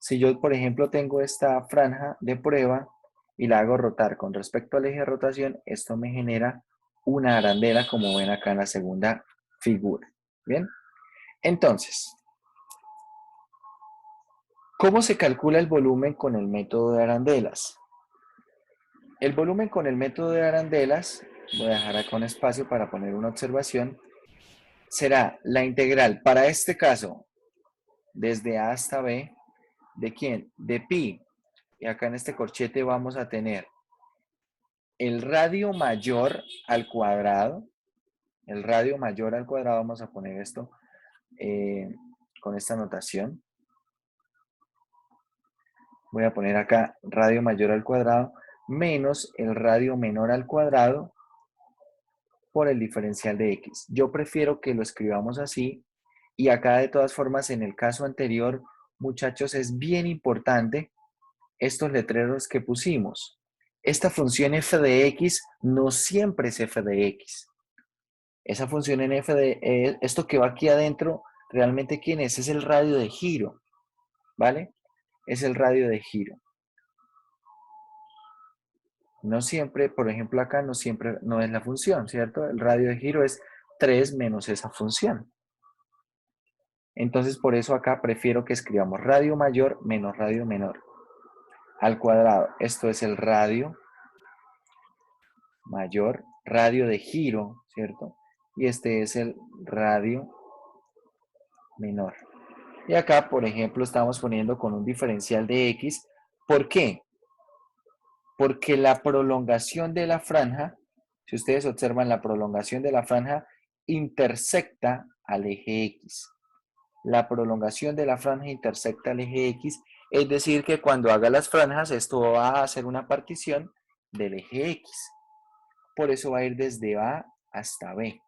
Si yo, por ejemplo, tengo esta franja de prueba y la hago rotar con respecto al eje de rotación, esto me genera una arandela, como ven acá en la segunda figura. ¿Bien? Entonces, ¿cómo se calcula el volumen con el método de arandelas? El volumen con el método de arandelas, voy a dejar acá un espacio para poner una observación, será la integral, para este caso, desde A hasta B, ¿de quién? De pi. Y acá en este corchete vamos a tener el radio mayor al cuadrado. El radio mayor al cuadrado, vamos a poner esto con esta notación. Voy a poner acá radio mayor al cuadrado menos el radio menor al cuadrado por el diferencial de x. Yo prefiero que lo escribamos así y acá de todas formas en el caso anterior muchachos, es bien importante estos letreros que pusimos. Esta función f de x no siempre es f de x. Esa función en f de esto que va aquí adentro, realmente ¿quién es? Es el radio de giro, ¿vale? Es el radio de giro. No siempre, por ejemplo acá, no siempre, no es la función, ¿cierto? El radio de giro es 3 menos esa función. Entonces, por eso acá prefiero que escribamos radio mayor menos radio menor al cuadrado. Esto es el radio mayor, radio de giro, ¿cierto? Y este es el radio menor. Y acá, por ejemplo, estamos poniendo con un diferencial de x. ¿Por qué? Porque la prolongación de la franja, si ustedes observan, la prolongación de la franja intersecta al eje x. La prolongación de la franja intersecta al eje x, es decir que cuando haga las franjas, esto va a hacer una partición del eje x. Por eso va a ir desde A hasta B.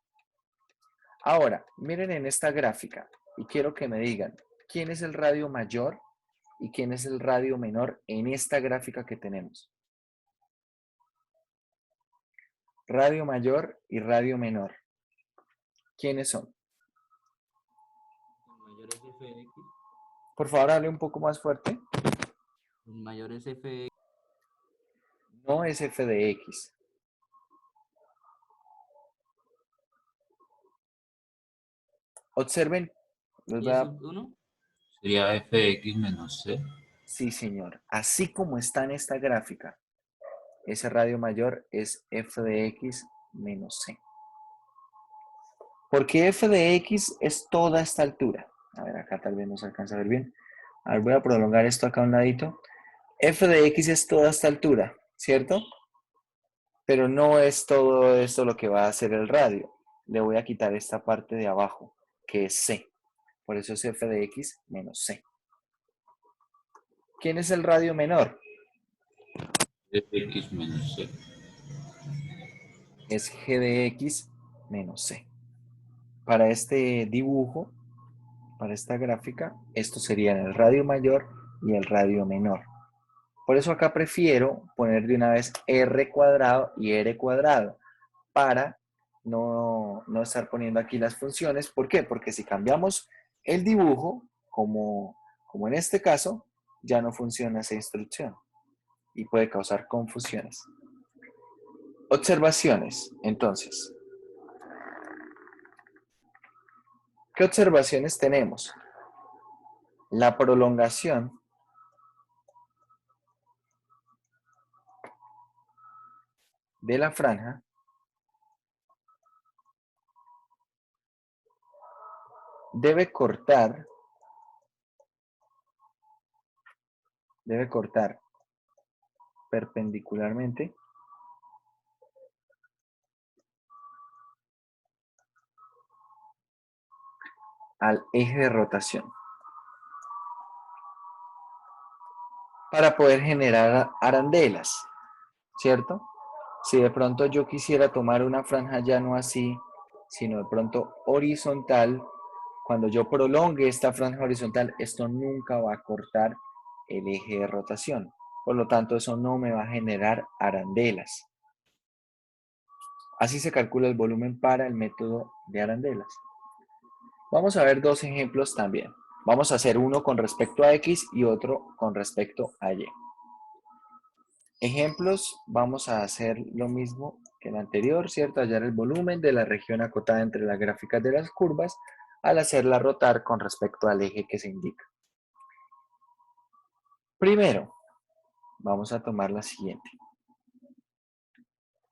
Ahora, miren en esta gráfica y quiero que me digan quién es el radio mayor y quién es el radio menor en esta gráfica que tenemos. Radio mayor y radio menor. ¿Quiénes son? El mayor es f de x. Por favor, hable un poco más fuerte. El mayor es f de x. No es f de x. Observen. Les ¿Y voy a... sub 1? Sería f de x menos c. Sí, señor. Así como está en esta gráfica, ese radio mayor es f de x menos c. Porque f de x es toda esta altura. A ver, acá tal vez no se alcanza a ver bien. A ver, voy a prolongar esto acá a un ladito. F de x es toda esta altura, ¿cierto? Pero no es todo esto lo que va a hacer el radio. Le voy a quitar esta parte de abajo, que es c. Por eso es f de x menos c. ¿Quién es el radio menor? F de x menos c. Es g de x menos c. Para este dibujo, para esta gráfica, estos serían el radio mayor y el radio menor. Por eso acá prefiero poner de una vez r cuadrado y r cuadrado para no estar poniendo aquí las funciones. ¿Por qué? Porque si cambiamos el dibujo, como en este caso, ya no funciona esa instrucción y puede causar confusiones. Observaciones, entonces. ¿Qué observaciones tenemos? La prolongación de la franja debe cortar perpendicularmente al eje de rotación para poder generar arandelas, ¿cierto? Si de pronto yo quisiera tomar una franja ya no así, sino de pronto horizontal, cuando yo prolongue esta franja horizontal, esto nunca va a cortar el eje de rotación. Por lo tanto, eso no me va a generar arandelas. Así se calcula el volumen para el método de arandelas. Vamos a ver dos ejemplos también. Vamos a hacer uno con respecto a X y otro con respecto a Y. Ejemplos, vamos a hacer lo mismo que el anterior, ¿cierto? Hallar el volumen de la región acotada entre las gráficas de las curvas al hacerla rotar con respecto al eje que se indica. Primero, vamos a tomar la siguiente.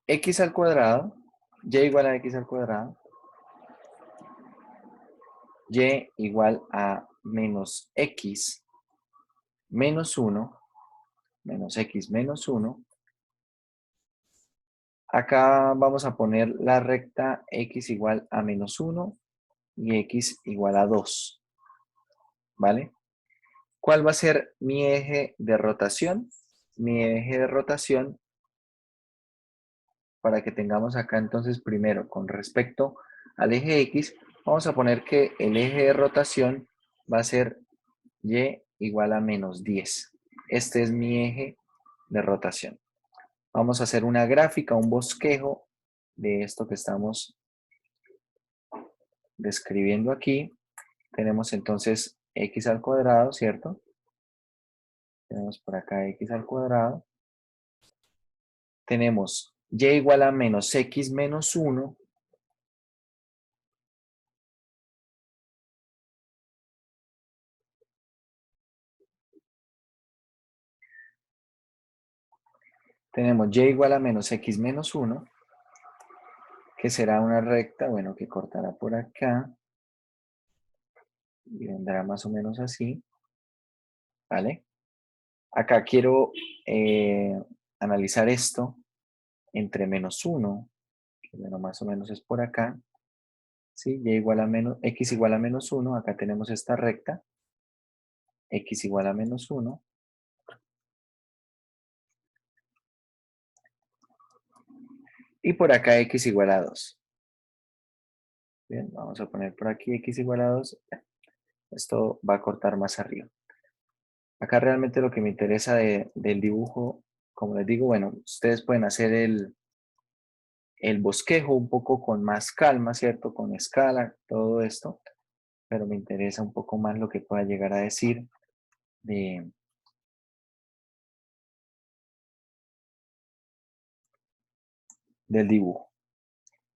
X al cuadrado, Y igual a X al cuadrado, Y igual a menos X menos 1, menos X menos 1. Acá vamos a poner la recta X igual a menos 1 y X igual a 2. ¿Vale? ¿Cuál va a ser mi eje de rotación? Mi eje de rotación, para que tengamos acá entonces primero con respecto al eje X, vamos a poner que el eje de rotación va a ser Y igual a menos 10. Este es mi eje de rotación. Vamos a hacer una gráfica, un bosquejo de esto que estamos describiendo aquí. Tenemos entonces x al cuadrado, ¿cierto? Tenemos por acá x al cuadrado. Tenemos y igual a menos x menos 1. Tenemos y igual a menos x menos 1, que será una recta, bueno, que cortará por acá. Y vendrá más o menos así. ¿Vale? Acá quiero analizar esto entre menos 1, que bueno, más o menos es por acá. ¿Sí? Y igual a menos, x igual a menos 1, acá tenemos esta recta. X igual a menos 1. Y por acá x igual a 2. Bien, vamos a poner por aquí x igual a 2. Esto va a cortar más arriba. Acá realmente lo que me interesa del dibujo, como les digo, bueno, ustedes pueden hacer el bosquejo un poco con más calma, ¿cierto? Con escala, todo esto. Pero me interesa un poco más lo que pueda llegar a decir del dibujo.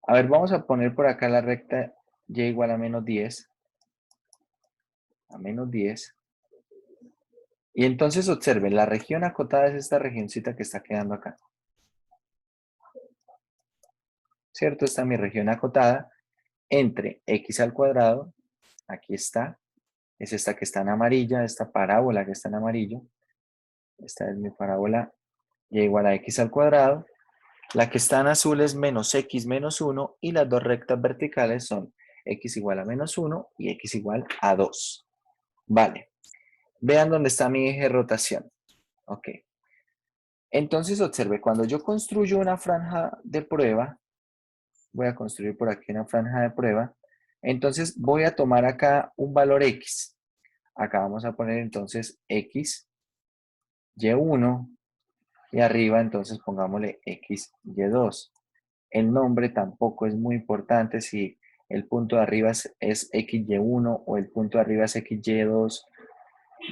A ver, vamos a poner por acá la recta y igual a menos 10. A menos 10. Y entonces observen, la región acotada es esta regioncita que está quedando acá. ¿Cierto? Esta es mi región acotada entre x al cuadrado, aquí está, es esta que está en amarilla, esta parábola que está en amarillo. Esta es mi parábola y igual a x al cuadrado. La que está en azul es menos x menos 1 y las dos rectas verticales son x igual a menos 1 y x igual a 2. Vale. Vean dónde está mi eje de rotación. Ok. Entonces observe, cuando yo construyo una franja de prueba, voy a construir por aquí una franja de prueba, entonces voy a tomar acá un valor x. Acá vamos a poner entonces x, y1, y arriba entonces pongámosle x, y2. El nombre tampoco es muy importante si el punto de arriba es XY1 o el punto de arriba es XY2.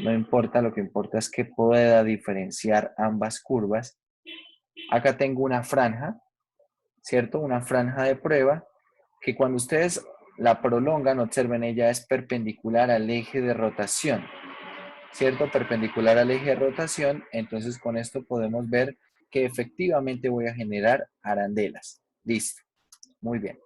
No importa, lo que importa es que pueda diferenciar ambas curvas. Acá tengo una franja, ¿cierto? Una franja de prueba que cuando ustedes la prolongan, observen, ella es perpendicular al eje de rotación, ¿cierto? Perpendicular al eje de rotación. Entonces con esto podemos ver que efectivamente voy a generar arandelas. Listo. Muy bien.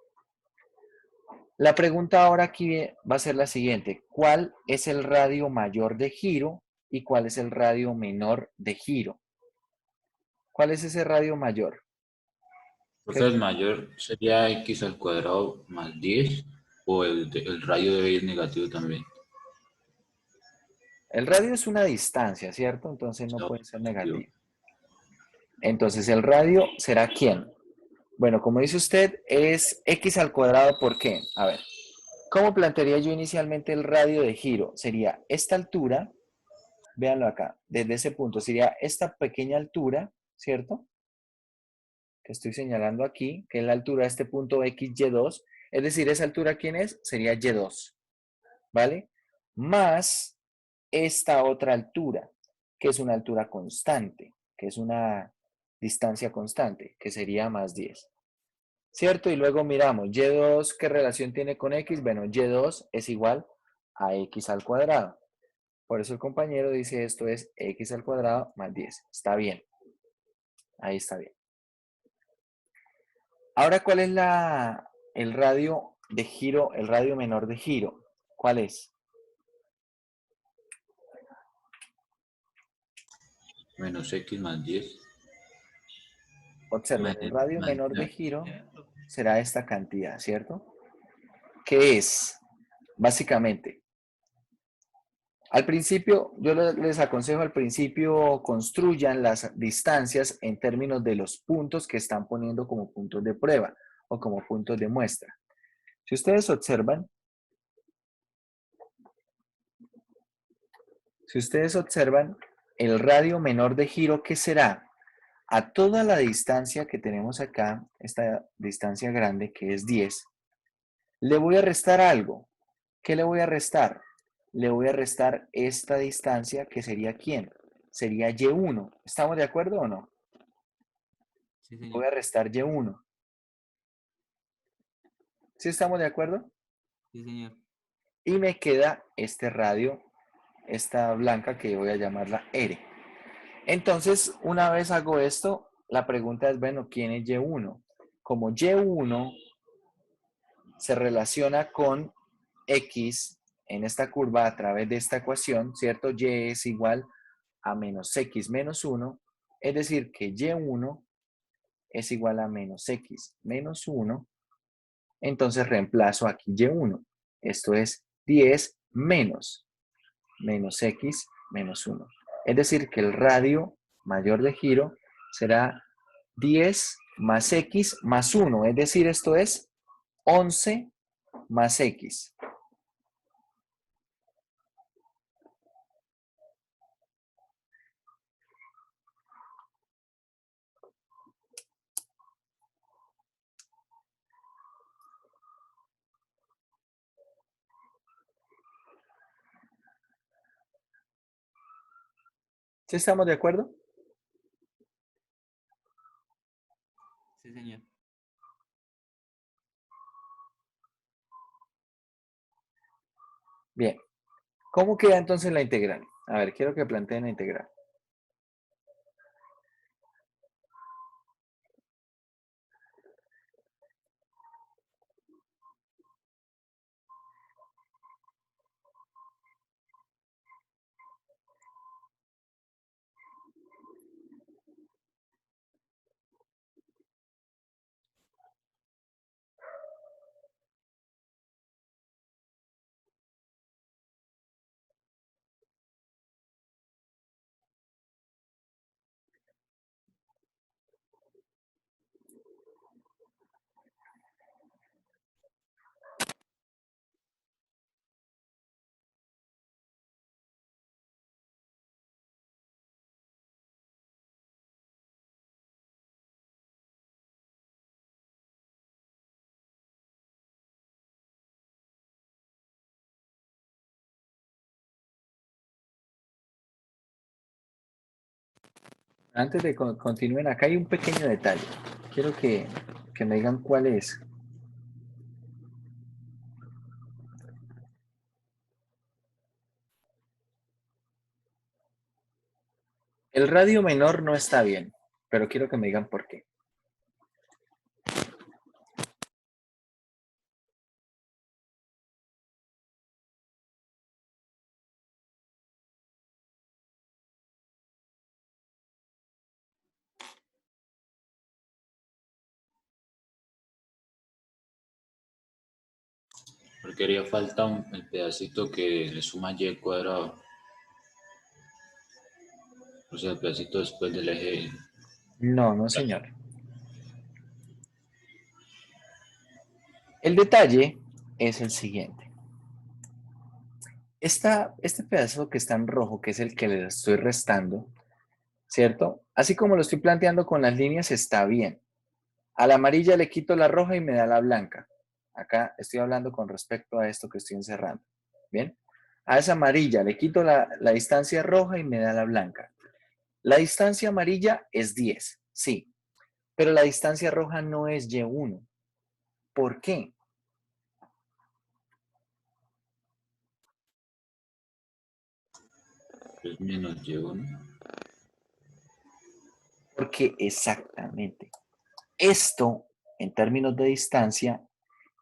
La pregunta ahora aquí va a ser la siguiente. ¿Cuál es el radio mayor de giro y cuál es el radio menor de giro? ¿Cuál es ese radio mayor? Profe, el mayor sería x al cuadrado más 10 o el radio debe ir negativo también. El radio es una distancia, ¿cierto? Entonces no No, puede ser positivo. negativo. Entonces el radio será ¿quién? Bueno, como dice usted, es x al cuadrado. ¿Por qué? A ver, ¿cómo plantearía yo inicialmente el radio de giro? Sería esta altura, véanlo acá, desde ese punto, sería esta pequeña altura, ¿cierto? Que estoy señalando aquí, que es la altura de este punto XY2, es decir, esa altura, ¿quién es? Sería Y2, ¿vale? Más esta otra altura, que es una altura constante, que es una distancia constante, que sería más 10. ¿Cierto? Y luego miramos, Y2, ¿qué relación tiene con X? Bueno, Y2 es igual a X al cuadrado. Por eso el compañero dice esto es X al cuadrado más 10. Está bien. Ahí está bien. Ahora, ¿cuál es el radio de giro, el radio menor de giro? ¿Cuál es? Menos x más 10. Observen, el radio Más- menor de giro será esta cantidad, ¿cierto? ¿Qué es? Básicamente, al principio, yo les aconsejo al principio construyan las distancias en términos de los puntos que están poniendo como puntos de prueba o como puntos de muestra. Si ustedes observan, Si ustedes observan, el radio menor de giro, ¿qué será? A toda la distancia que tenemos acá, esta distancia grande que es 10, le voy a restar algo. ¿Qué le voy a restar? Le voy a restar esta distancia que sería ¿quién? Sería Y1. ¿Estamos de acuerdo o no? Sí, Voy señor. a restar Y1. ¿Sí estamos de acuerdo? Sí, señor. Y me queda este radio, esta blanca que voy a llamarla R. Entonces, una vez hago esto, la pregunta es, bueno, ¿quién es Y1? Como Y1 se relaciona con X en esta curva a través de esta ecuación, ¿cierto? Y es igual a menos X menos 1, es decir, que Y1 es igual a menos X menos 1, entonces reemplazo aquí Y1. Esto es 10 menos X menos 1. Es decir, que el radio mayor de giro será 10 más X más 1. Es decir, esto es 11 más X. ¿Sí estamos de acuerdo? Sí, señor. Bien. ¿Cómo queda entonces la integral? A ver, quiero que planteen la integral. Antes de que continúen, acá hay un pequeño detalle. Quiero que me digan cuál es. El radio menor no está bien, pero quiero que me digan por qué. Porque haría falta el pedacito que le suma y al cuadrado. O sea, el pedacito después del eje. No, no, señor. El detalle es el siguiente. Este pedazo que está en rojo, que es el que le estoy restando, ¿cierto? Así como lo estoy planteando con las líneas, está bien. A la amarilla le quito la roja y me da la blanca. Acá estoy hablando con respecto a esto que estoy encerrando. ¿Bien? A esa amarilla le quito la distancia roja y me da la blanca. La distancia amarilla es 10, sí, pero la distancia roja no es Y1. ¿Por qué? Es menos y1. Porque exactamente. Esto, en términos de distancia,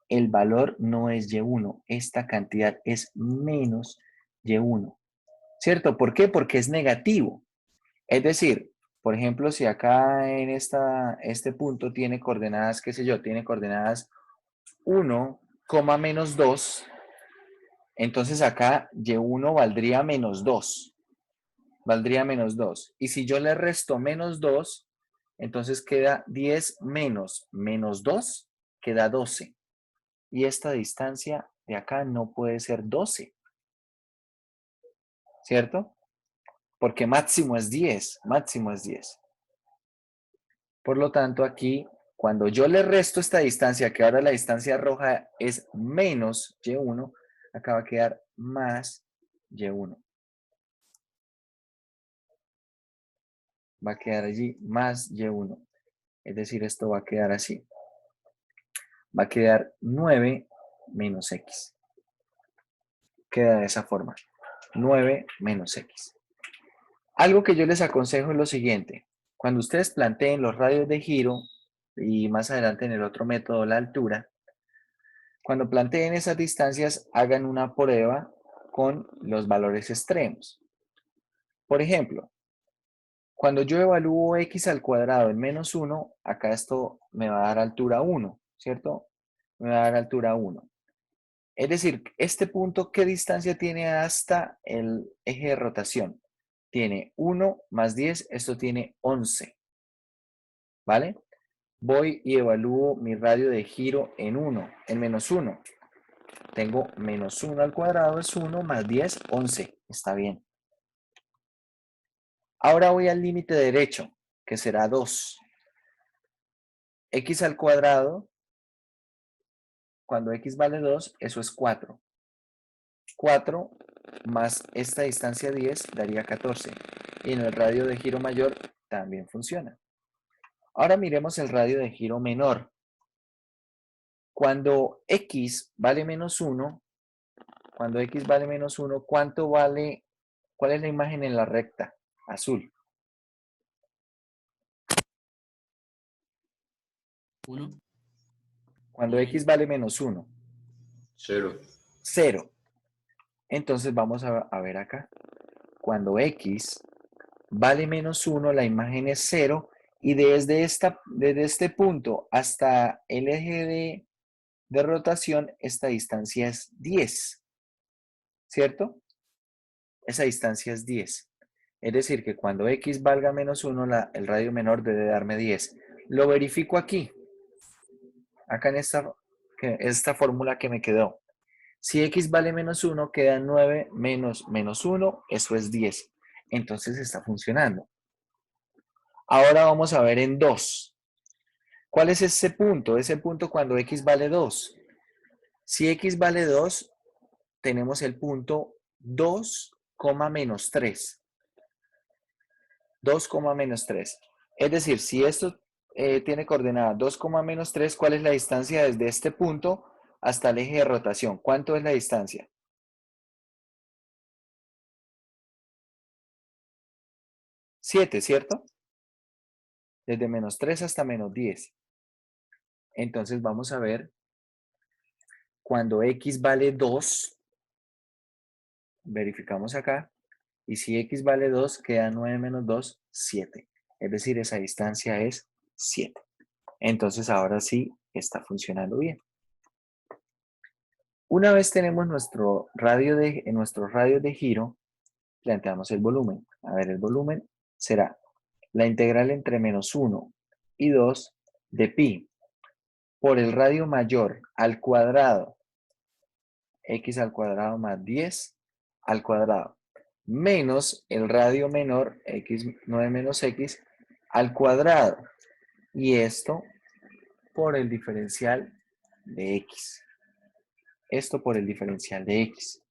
el valor no es Y1. Esta cantidad es menos Y1. ¿Cierto? ¿Por qué? Porque es negativo. Es decir, por ejemplo, si acá en este punto tiene coordenadas, qué sé yo, tiene coordenadas 1, menos 2, entonces acá Y1 valdría menos 2. Valdría menos 2. Y si yo le resto menos 2, entonces queda 10 menos 2, queda 12. Y esta distancia de acá no puede ser 12. ¿Cierto? porque máximo es 10, máximo es 10. Por lo tanto, aquí, cuando yo le resto esta distancia, que ahora la distancia roja es menos y1, acá va a quedar más y1. Va a quedar allí más y1. Es decir, esto va a quedar así. Va a quedar 9 menos x. Queda de esa forma. 9 menos x. Algo que yo les aconsejo es lo siguiente. Cuando ustedes planteen los radios de giro, y más adelante en el otro método, la altura, cuando planteen esas distancias, hagan una prueba con los valores extremos. Por ejemplo, cuando yo evalúo x al cuadrado en menos 1, acá esto me va a dar altura 1, ¿cierto? Me va a dar altura 1. Es decir, este punto, ¿qué distancia tiene hasta el eje de rotación? Tiene 1 más 10, esto tiene 11. ¿Vale? Voy y evalúo mi radio de giro en 1, en menos 1. Tengo menos 1 al cuadrado es 1 más 10, 11. Está bien. Ahora voy al límite derecho, que será 2. X al cuadrado, cuando x vale 2, eso es 4. 4 más esta distancia 10 daría 14. Y en el radio de giro mayor también funciona. Ahora miremos el radio de giro menor. Cuando x vale menos 1, ¿cuánto vale? ¿Cuál es la imagen en la recta? Azul. 1. Cuando x vale menos 1. 0. 0. Entonces vamos a ver acá. Cuando x vale menos 1, la imagen es 0. Y desde este punto hasta el eje de rotación, esta distancia es 10. ¿Cierto? Esa distancia es 10. Es decir, que cuando x valga menos 1, el radio menor debe darme 10. Lo verifico aquí. Acá en esta fórmula que me quedó. Si x vale menos 1, queda 9 menos 1, eso es 10. Entonces está funcionando. Ahora vamos a ver en 2. ¿Cuál es ese punto? Ese punto cuando x vale 2. Si x vale 2, tenemos el punto 2, menos 3. 2, menos 3. Es decir, si esto tiene coordenada 2, menos 3, ¿cuál es la distancia desde este punto hasta el eje de rotación? ¿Cuánto es la distancia? 7, ¿cierto? Desde menos 3 hasta menos 10. Entonces vamos a ver, cuando x vale 2, verificamos acá, y si x vale 2, queda 9 menos 2, 7. Es decir, esa distancia es 7. Entonces ahora sí está funcionando bien. Una vez tenemos nuestros radios de giro, planteamos el volumen. A ver, el volumen será la integral entre menos 1 y 2 de pi por el radio mayor al cuadrado, x al cuadrado más 10 al cuadrado, menos el radio menor, x 9 menos x, al cuadrado. Y esto por el diferencial de x. Esto por el diferencial de x.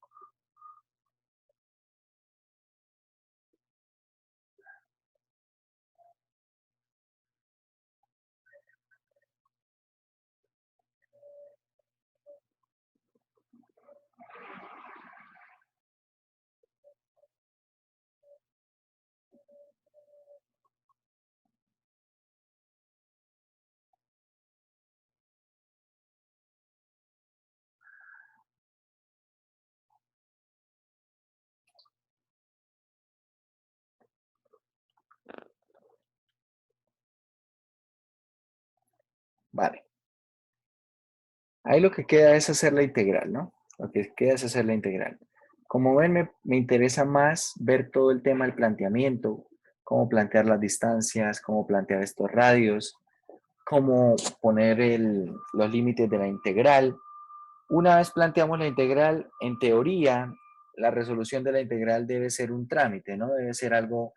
Vale. Ahí lo que queda es hacer la integral, ¿no? Lo que queda es hacer la integral. Como ven, me interesa más ver todo el tema del planteamiento, cómo plantear las distancias, cómo plantear estos radios, cómo poner los límites de la integral. Una vez planteamos la integral, en teoría, la resolución de la integral debe ser un trámite, ¿no? Debe ser algo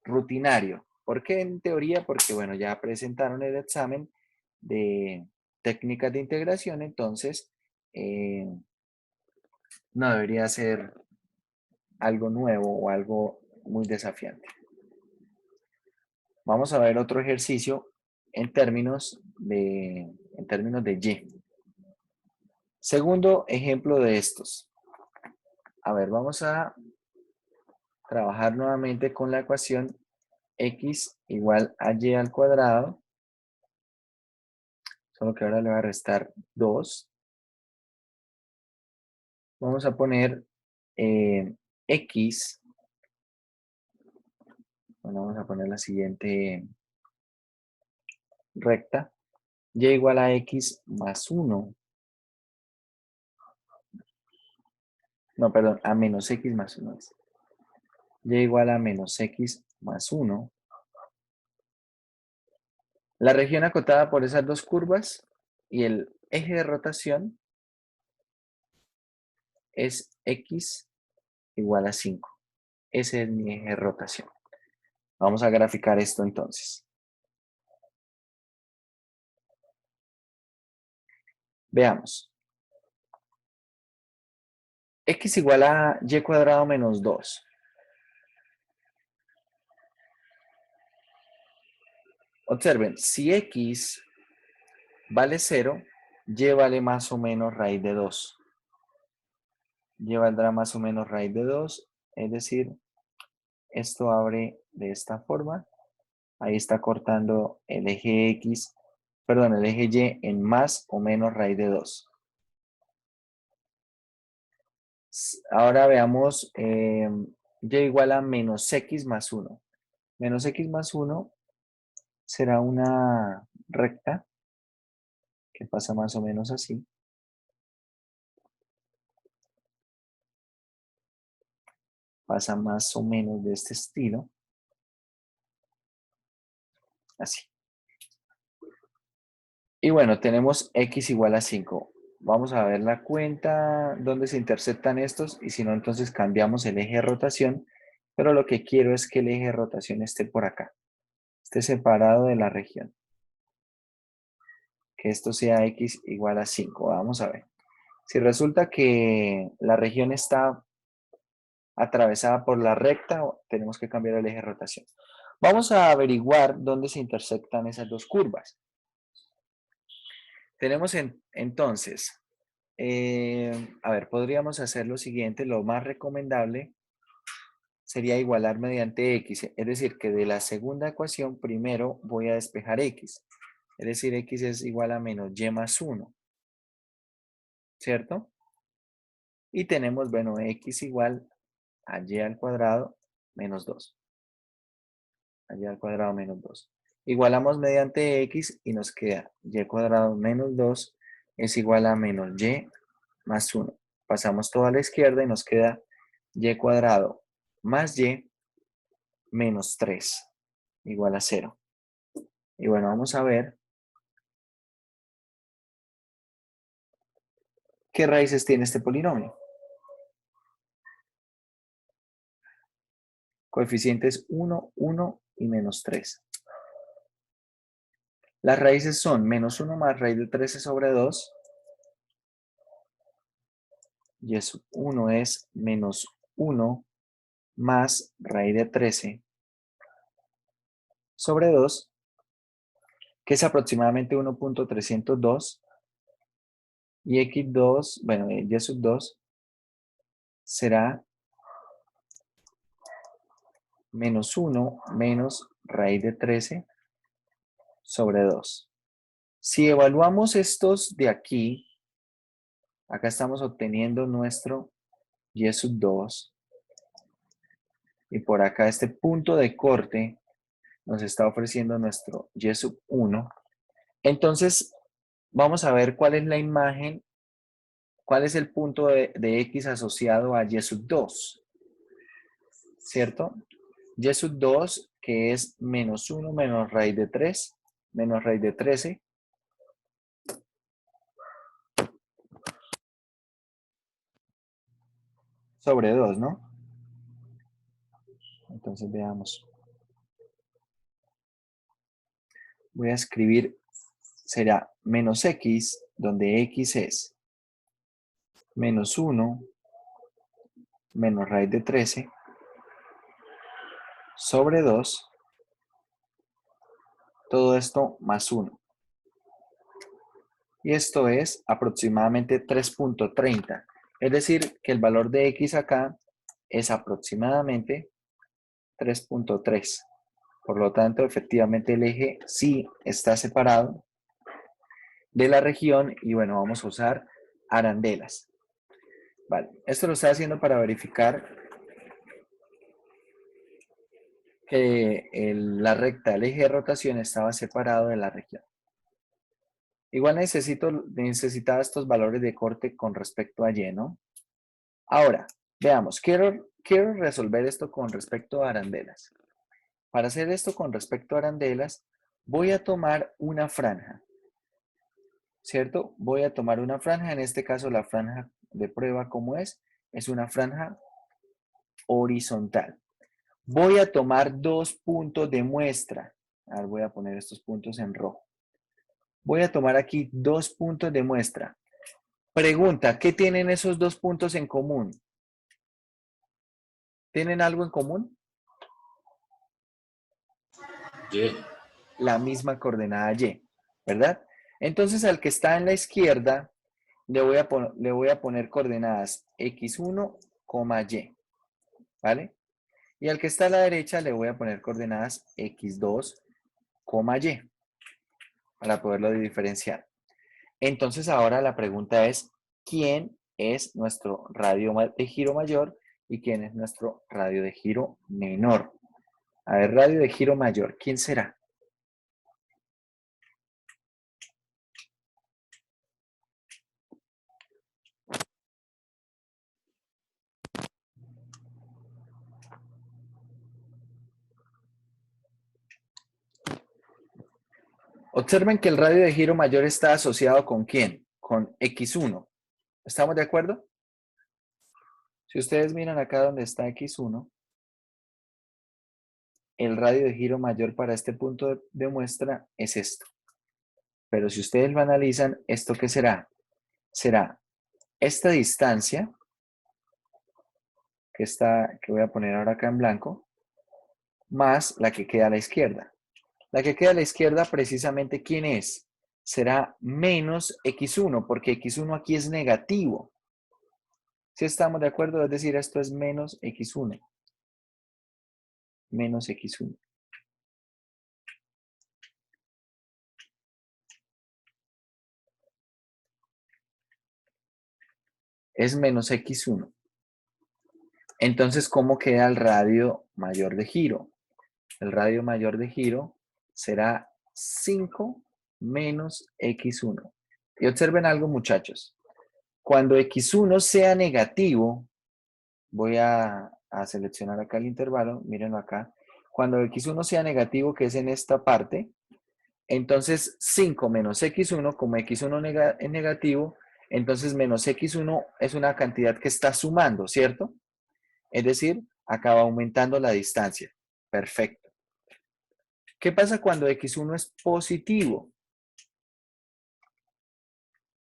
rutinario. ¿Por qué en teoría? Porque, bueno, ya presentaron el examen de técnicas de integración, entonces no debería ser algo nuevo o algo muy desafiante. Vamos a ver otro ejercicio en términos de Y. Segundo ejemplo de estos. A ver, vamos a trabajar nuevamente con la ecuación x igual a y al cuadrado, solo que ahora le voy a restar 2. Vamos a poner x, bueno, vamos a poner la siguiente recta, y igual a x más 1. No, perdón, a menos x más 1. Y igual a menos x más 1. La región acotada por esas dos curvas y el eje de rotación es x igual a 5. Ese es mi eje de rotación. Vamos a graficar esto entonces. Veamos. X igual a y cuadrado menos 2. Observen, si x vale 0, y vale más o menos raíz de 2. Y valdrá más o menos raíz de 2, es decir, esto abre de esta forma. Ahí está cortando el eje X, perdón, el eje Y en más o menos raíz de 2. Ahora veamos Y igual a menos X más 1. Menos X más 1 será una recta que pasa más o menos así. Pasa más o menos de este estilo. Así. Y bueno, tenemos X igual a 5. Vamos a ver la cuenta donde se interceptan estos y si no, entonces cambiamos el eje de rotación. Pero lo que quiero es que el eje de rotación esté por acá. Esté separado de la región. Que esto sea X igual a 5. Vamos a ver. Si resulta que la región está atravesada por la recta, tenemos que cambiar el eje de rotación. Vamos a averiguar dónde se intersectan esas dos curvas. Tenemos entonces, a ver, podríamos hacer lo siguiente, lo más recomendable sería igualar mediante x, es decir, que de la segunda ecuación primero voy a despejar x, es decir, x es igual a menos y más 1, ¿cierto? Y tenemos, bueno, x igual a y al cuadrado menos 2, a y al cuadrado menos 2. Igualamos mediante x y nos queda y al cuadrado menos 2 es igual a menos y más 1. Pasamos todo a la izquierda y nos queda y cuadrado más y menos 3 igual a 0. Y bueno, vamos a ver qué raíces tiene este polinomio. Coeficientes 1, 1 y menos 3. Las raíces son menos 1 más raíz de 13 sobre 2. Y eso 1 es menos 1 más raíz de 13 sobre 2, que es aproximadamente 1.302. Y x2, bueno, y sub 2 será menos 1 menos raíz de 13 sobre 2. Si evaluamos estos de aquí, acá estamos obteniendo nuestro y sub 2. Y por acá este punto de corte nos está ofreciendo nuestro y sub 1. Entonces, vamos a ver cuál es la imagen, cuál es el punto de x asociado a y sub 2. ¿Cierto? Y sub 2, que es menos 1 menos raíz de 3, menos raíz de 13. sobre 2, ¿no? Entonces veamos. Voy a escribir, será menos x, donde x es menos 1 menos raíz de 13 sobre 2, todo esto más 1. Y esto es aproximadamente 3.30. Es decir, que el valor de x acá es aproximadamente 3.3. Por lo tanto, efectivamente el eje sí está separado de la región y bueno, vamos a usar arandelas. Vale, esto lo estoy haciendo para verificar que la recta del eje de rotación estaba separado de la región. Igual necesitaba estos valores de corte con respecto a Y, ¿no? Ahora, veamos, quiero resolver esto con respecto a arandelas. Para hacer esto con respecto a arandelas, voy a tomar una franja, ¿cierto? Voy a tomar una franja, en este caso la franja de prueba, ¿cómo es? Es una franja horizontal. Voy a tomar 2 puntos de muestra. Ahora voy a poner estos puntos en rojo. Voy a tomar aquí 2 puntos de muestra. Pregunta, ¿qué tienen esos 2 puntos en común? ¿Tienen algo en común? Y. La misma coordenada Y, ¿verdad? Entonces al que está en la izquierda le voy a poner coordenadas x1, y, ¿vale? Y al que está a la derecha le voy a poner coordenadas x2, y, para poderlo diferenciar. Entonces ahora la pregunta es, ¿quién es nuestro radio de giro mayor y quién es nuestro radio de giro menor? A ver, radio de giro mayor, ¿quién será? Observen que el radio de giro mayor está asociado ¿con quién? Con x1. ¿Estamos de acuerdo? Si ustedes miran acá donde está x1, el radio de giro mayor para este punto de muestra es esto. Pero si ustedes lo analizan, ¿esto qué será? Será esta distancia, que voy a poner ahora acá en blanco, más la que queda a la izquierda. La que queda a la izquierda, precisamente, ¿quién es? Será menos x1, porque x1 aquí es negativo. ¿Sí estamos de acuerdo? Es decir, esto es menos x1. Menos x1. Es menos x1. Entonces, ¿cómo queda el radio mayor de giro? El radio mayor de giro será 5 menos x1. Y observen algo, muchachos. Cuando x1 sea negativo, voy a seleccionar acá el intervalo, mírenlo acá. Cuando x1 sea negativo, que es en esta parte, entonces 5 menos x1, como x1 es negativo, entonces menos x1 es una cantidad que está sumando, ¿cierto? Es decir, acaba aumentando la distancia. Perfecto. ¿Qué pasa cuando x1 es positivo?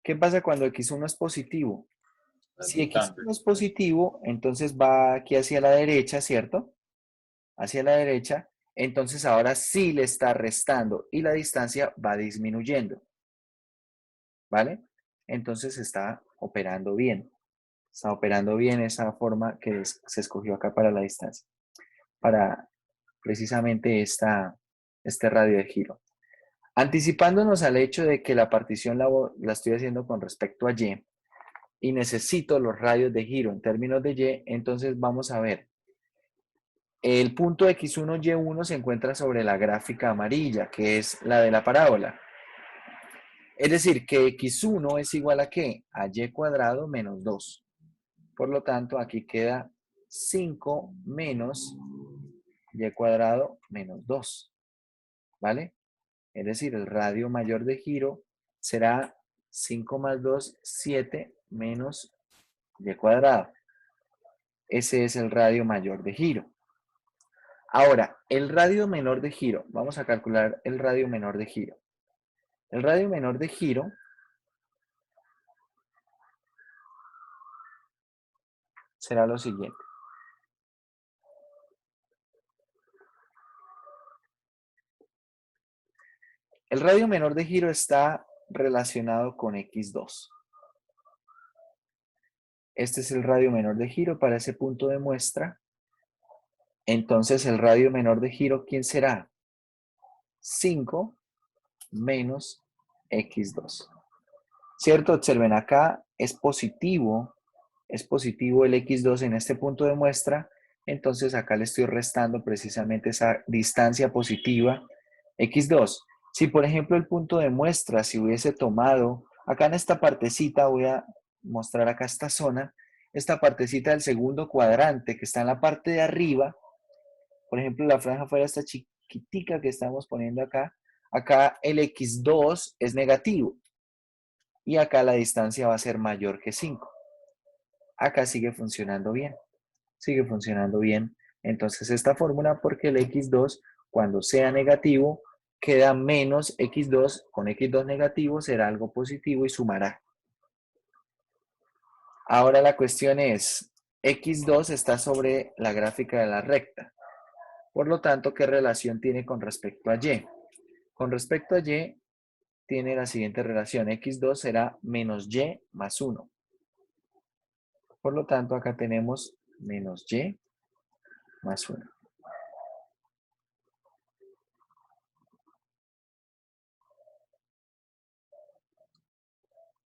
¿Qué pasa cuando x1 es positivo? Si x1 es positivo, entonces va aquí hacia la derecha, ¿cierto? Hacia la derecha, entonces ahora sí le está restando y la distancia va disminuyendo. ¿Vale? Entonces está operando bien. Está operando bien esa forma que se escogió acá para la distancia. Para precisamente este radio de giro. Anticipándonos al hecho de que la partición la estoy haciendo con respecto a y necesito los radios de giro en términos de Y, entonces vamos a ver. El punto x1, y1 se encuentra sobre la gráfica amarilla, que es la de la parábola. Es decir, que x1 es igual a ¿qué? A y cuadrado menos 2. Por lo tanto, aquí queda 5 menos y cuadrado menos 2. ¿Vale? Es decir, el radio mayor de giro será 5 más 2, 7 menos y cuadrado. ese es el radio mayor de giro. Ahora, el radio menor de giro, vamos a calcular el radio menor de giro. El radio menor de giro será lo siguiente. El radio menor de giro está relacionado con X2. Este es el radio menor de giro para ese punto de muestra. Entonces, el radio menor de giro, ¿quién será? 5 menos X2. ¿Cierto? Observen, acá es positivo el X2 en este punto de muestra. Entonces, acá le estoy restando precisamente esa distancia positiva X2. Si, por ejemplo, el punto de muestra, si hubiese tomado, acá en esta partecita, voy a mostrar acá esta zona, esta partecita del segundo cuadrante que está en la parte de arriba, por ejemplo, la franja fuera esta chiquitica que estamos poniendo acá, acá el X2 es negativo y acá la distancia va a ser mayor que 5. Acá sigue funcionando bien, Entonces esta fórmula, porque el X2 cuando sea negativo queda menos X2, con X2 negativo será algo positivo y sumará. Ahora la cuestión es, X2 está sobre la gráfica de la recta. Por lo tanto, ¿qué relación tiene con respecto a Y? Con respecto a Y, tiene la siguiente relación. X2 será menos Y más 1. Por lo tanto, acá tenemos menos Y más 1.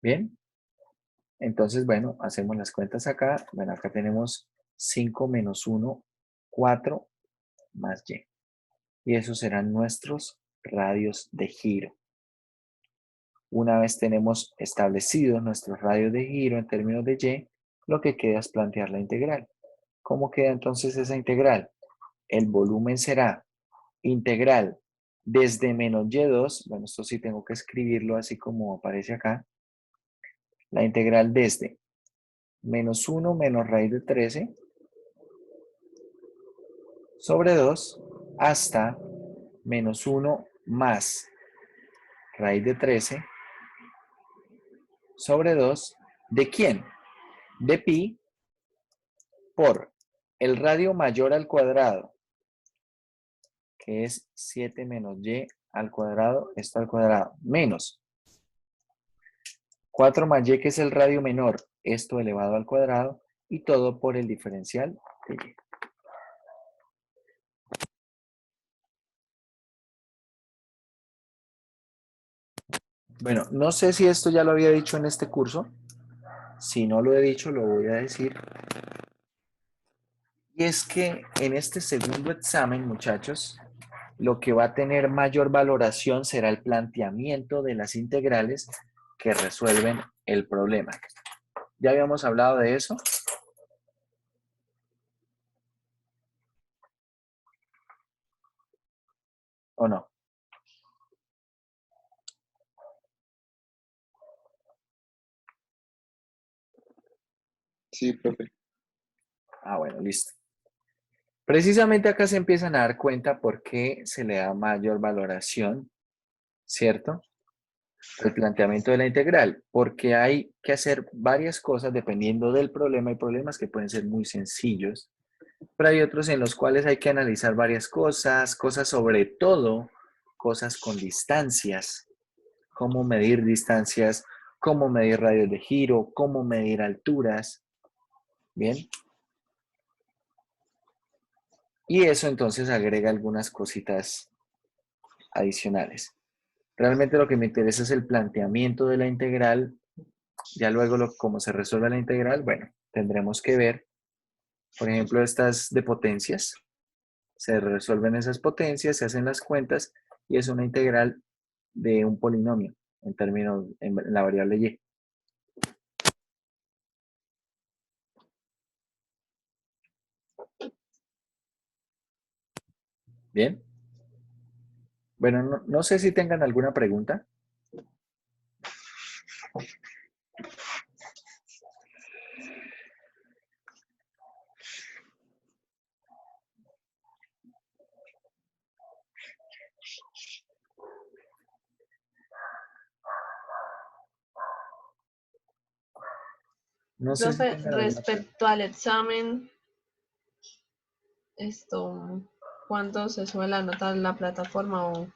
Bien. Entonces, bueno, hacemos las cuentas acá. Bueno, acá tenemos 5 menos 1, 4 más Y. Y esos serán nuestros radios de giro. Una vez tenemos establecidos nuestros radios de giro en términos de Y, lo que queda es plantear la integral. ¿Cómo queda entonces esa integral? El volumen será integral desde menos Y2, bueno, esto sí tengo que escribirlo así como aparece acá, la integral desde menos 1 menos raíz de 13 sobre 2 hasta menos 1 más raíz de 13 sobre 2, ¿de quién? De pi por el radio mayor al cuadrado, que es 7 menos y al cuadrado, esto al cuadrado, menos 4 más y, que es el radio menor, esto elevado al cuadrado, y todo por el diferencial de y. Bueno, no sé si esto ya lo había dicho en este curso. Si no lo he dicho, lo voy a decir. Y es que en este segundo examen, muchachos, lo que va a tener mayor valoración será el planteamiento de las integrales que resuelven el problema. ¿Ya habíamos hablado de eso? ¿O no? Sí, profe. Ah, bueno, listo. Precisamente acá se empiezan a dar cuenta por qué se le da mayor valoración, ¿cierto? El planteamiento de la integral, porque hay que hacer varias cosas dependiendo del problema. Hay problemas que pueden ser muy sencillos, pero hay otros en los cuales hay que analizar varias cosas sobre todo, cosas con distancias, cómo medir distancias, cómo medir radios de giro, cómo medir alturas, ¿bien? Y eso entonces agrega algunas cositas adicionales. Realmente lo que me interesa es el planteamiento de la integral. Ya luego, cómo se resuelve la integral, bueno, tendremos que ver, por ejemplo, estas de potencias. Se resuelven esas potencias, se hacen las cuentas y es una integral de un polinomio en términos, en la variable y. Bien. Bueno, no sé si tengan alguna pregunta. No sé si Profe, tengan alguna respecto al examen, ¿cuándo se sube la nota en la plataforma o